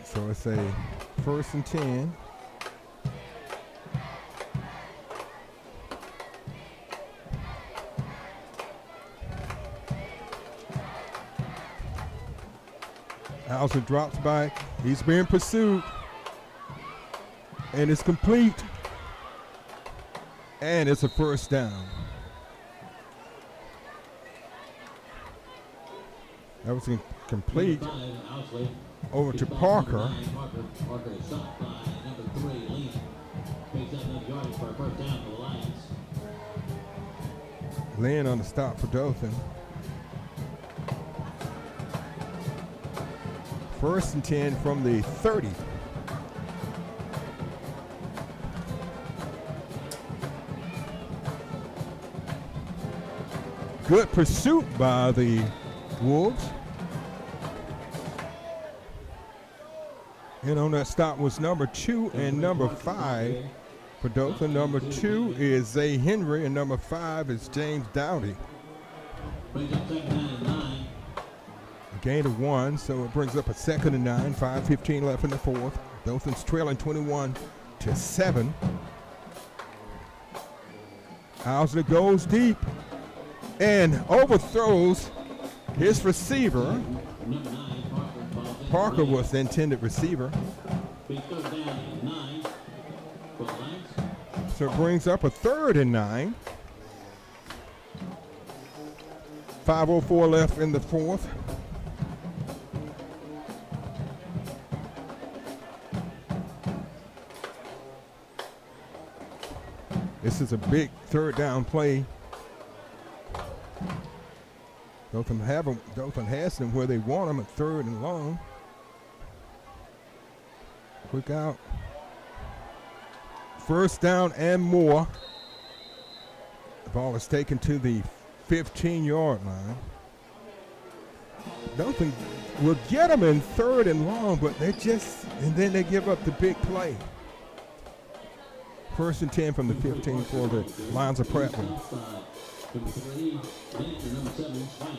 So it's a 1st and 10. Hauser drops back. He's being pursued. And it's complete. And it's a 1st down. That was incomplete. Over to Parker. Parker is stopped by number 3, Lee. Picks up enough yardage for a 1st down for the Lions. Lynn on the stop for Dothan. 1st and 10 from the 30. Good pursuit by the Wolves. And on that stop was number 2 and number 5 for Dothan. Number 2 is Zay Henry, and number 5 is James Dowdy. Brings up 2nd down and 9. A gain of 1, so it brings up a 2nd and 9. 5:15 left in the fourth. Dothan's trailing 21-7. Hauser goes deep and overthrows his receiver. Number 9, Parker was the intended receiver. Big 3rd down and 9 for the Lions. So it brings up a 3rd and 9. 5:04 left in the fourth. This is a big 3rd down play. Dothan has them where they want them at 3rd and long. Quick out. 1st down and more. The ball is taken to the 15-yard line. Dothan will get them in 3rd and long, but and then they give up the big play. 1st and 10 from the 15 for the Lions of Prattville. Number 3, Lynch, and number 7, Swain.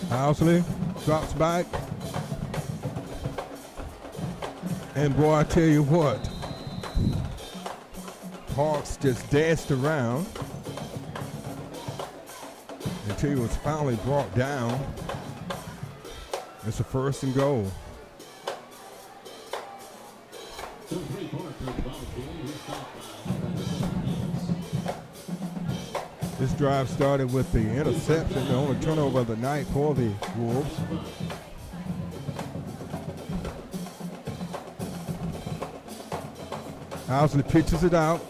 Housley drops back. And boy, I tell you what, Hawks just danced around until he was finally brought down. It's a 1st and goal. This drive started with the interception, the only turnover of the night for the Wolves. Housley pitches it out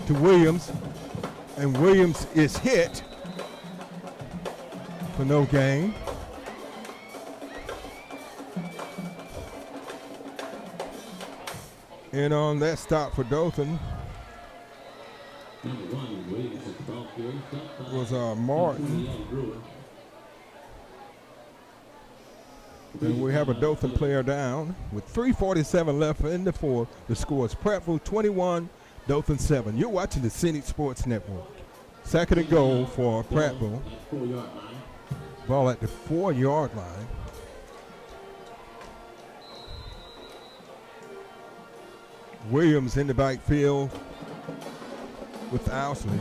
to Williams, and Williams is hit for no gain. And on that stop for Dothan was Martin. And we have a Dothan player down with 3:47 left in the fourth. The score is Prattville 21, Dothan 7. You're watching the Scenic Sports Network. 2nd and goal for Prattville. Ball at the 4-yard line. Williams in the backfield with Ousley.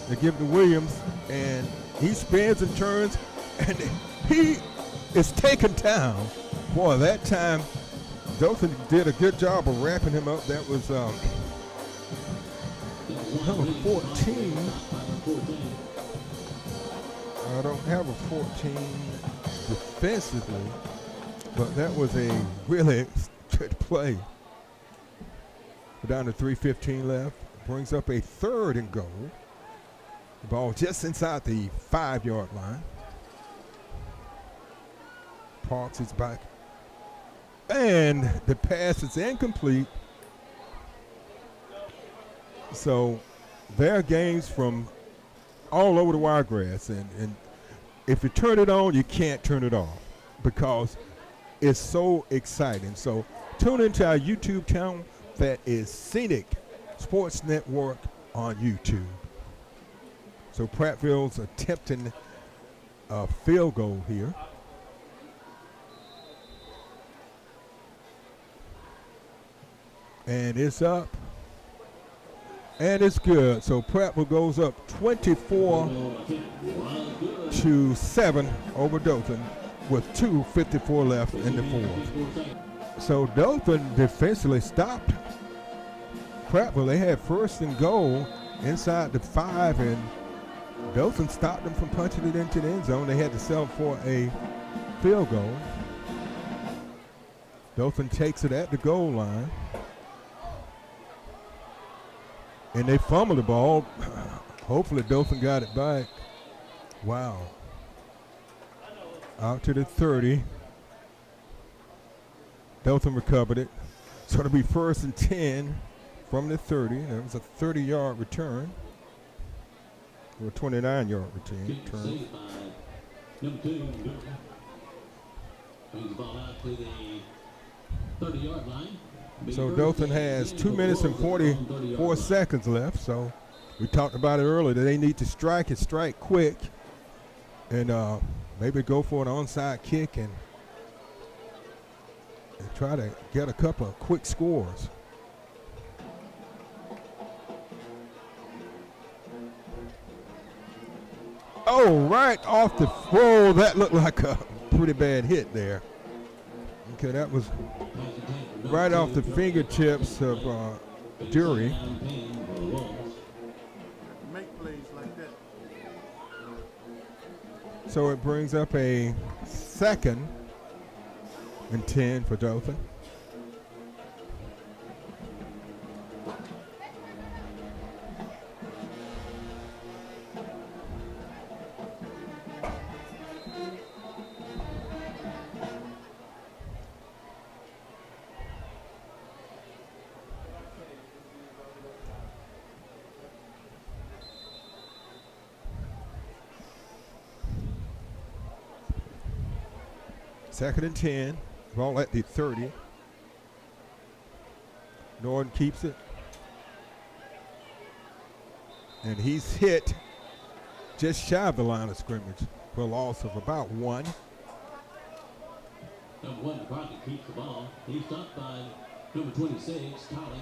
They give it to Williams, and he spins and turns, and he is taken down. Boy, that time, Dothan did a good job of wrapping him up. That was Number 14. I don't have a 14 defensively, but that was a really good play. We're down to 3:15 left. Brings up a 3rd and goal. The ball just inside the 5-yard line. Parks is back. And the pass is incomplete. So there are games from all over the wiregrass. And if you turn it on, you can't turn it off because it's so exciting. So tune into our YouTube channel. That is Scenic Sports Network on YouTube. So Prattville's attempting a field goal here. And it's up. And it's good. So Prattville goes up 24-7 over Dothan with 2:54 left in the 4th. So Dothan defensively stopped Prattville. They had 1st and goal inside the 5, and Dothan stopped them from punching it into the end zone. They had to settle for a field goal. Dothan takes it at the goal line. And they fumbled the ball. Hopefully Dothan got it back. Wow. Out to the 30. Dothan recovered it. So it'll be 1st and 10 from the 30. That was a 30-yard return. Or a 29-yard return. Number 2, brings the ball out to the 30-yard line. So Dothan has 2 minutes and 44 seconds left. So we talked about it earlier that they need to strike and strike quick, and maybe go for an onside kick and try to get a couple of quick scores. Oh, right off the whoa, that looked like a pretty bad hit there. Okay, that was right off the fingertips of Dury. Make plays like that. So it brings up a 2nd and 10 for Dothan. Second and 10, ball at the 30. Norton keeps it. And he's hit just shy of the line of scrimmage for a loss of about 1. Number 1, McCarthy keeps the ball. He's stopped by number 26, Collie.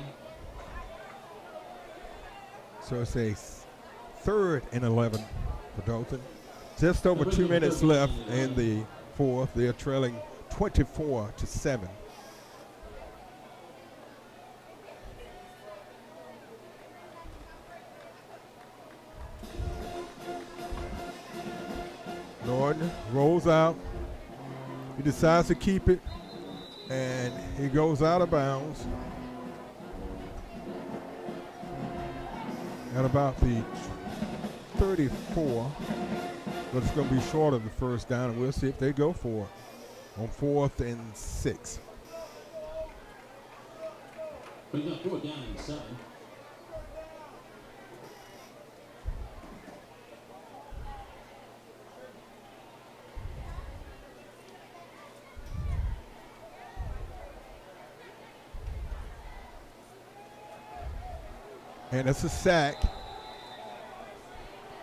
So it's a 3rd and 11 for Dothan. Just over 2 minutes left in the 4th. They're trailing 24-7. Norton rolls out. He decides to keep it, and he goes out of bounds at about the 34. But it's going to be short of the 1st down, and we'll see if they go for it on 4th and 6. We got 4th down and 7. And it's a sack.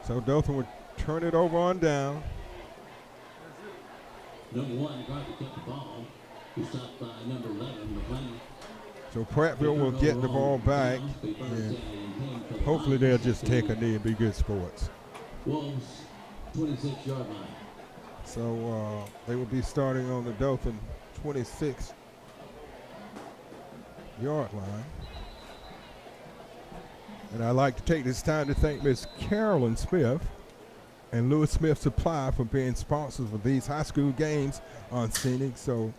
So Dothan would turn it over on down. Number 1, McCarthy kept the ball. He stopped by number 11, McLean. So Prattville will get the ball back, and hopefully they'll just take a knee and be good sports. Wolves, 26-yard line. So they will be starting on the Dothan 26-yard line. And I'd like to take this time to thank Miss Carolyn Smith and Lewis Smith Supply for being sponsors of these high school games on Scenic. So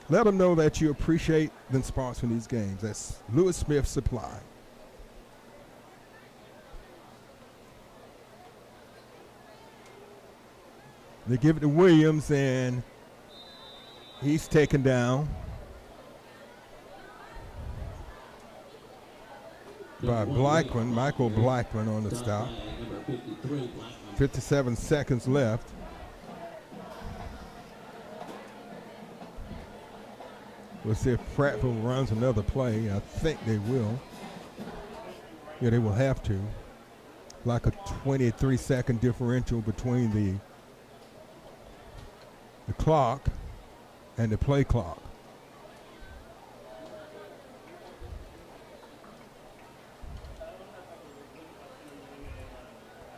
let them know that you appreciate them sponsoring these games. That's Lewis Smith Supply. They give it to Williams, and he's taken down by Blackman, Michael Blackman on the stop. 57 seconds left. We'll see if Prattville runs another play. I think they will. Yeah, they will have to. Like a 23-second differential between the clock and the play clock.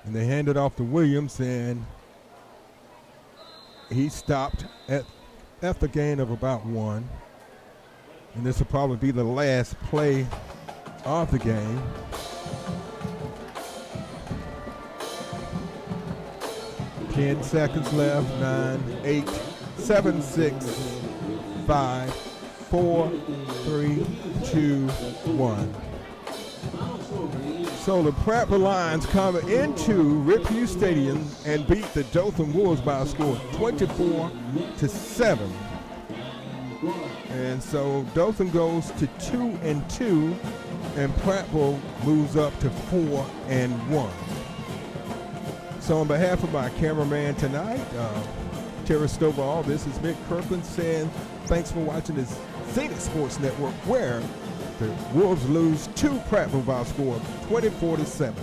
And they hand it off to Williams, and he stopped at the gain of about 1. And this will probably be the last play of the game. Ten seconds left. 9, 8, 7, 6, 5, 4, 3, 2, 1. So the Prattville Lions come into Rip Stadium and beat the Dothan Wolves by a score of 24-7. And so Dothan goes to 2-2, and Prattville moves up to 4-1. So on behalf of my cameraman tonight, Terry Stovall, this is Mick Kirkland saying thanks for watching this Scenic Sports Network, where the Wolves lose to Prattville by a score of 24-7.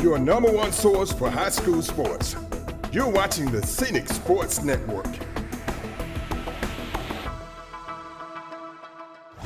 Your number one source for high school sports. You're watching the Scenic Sports Network.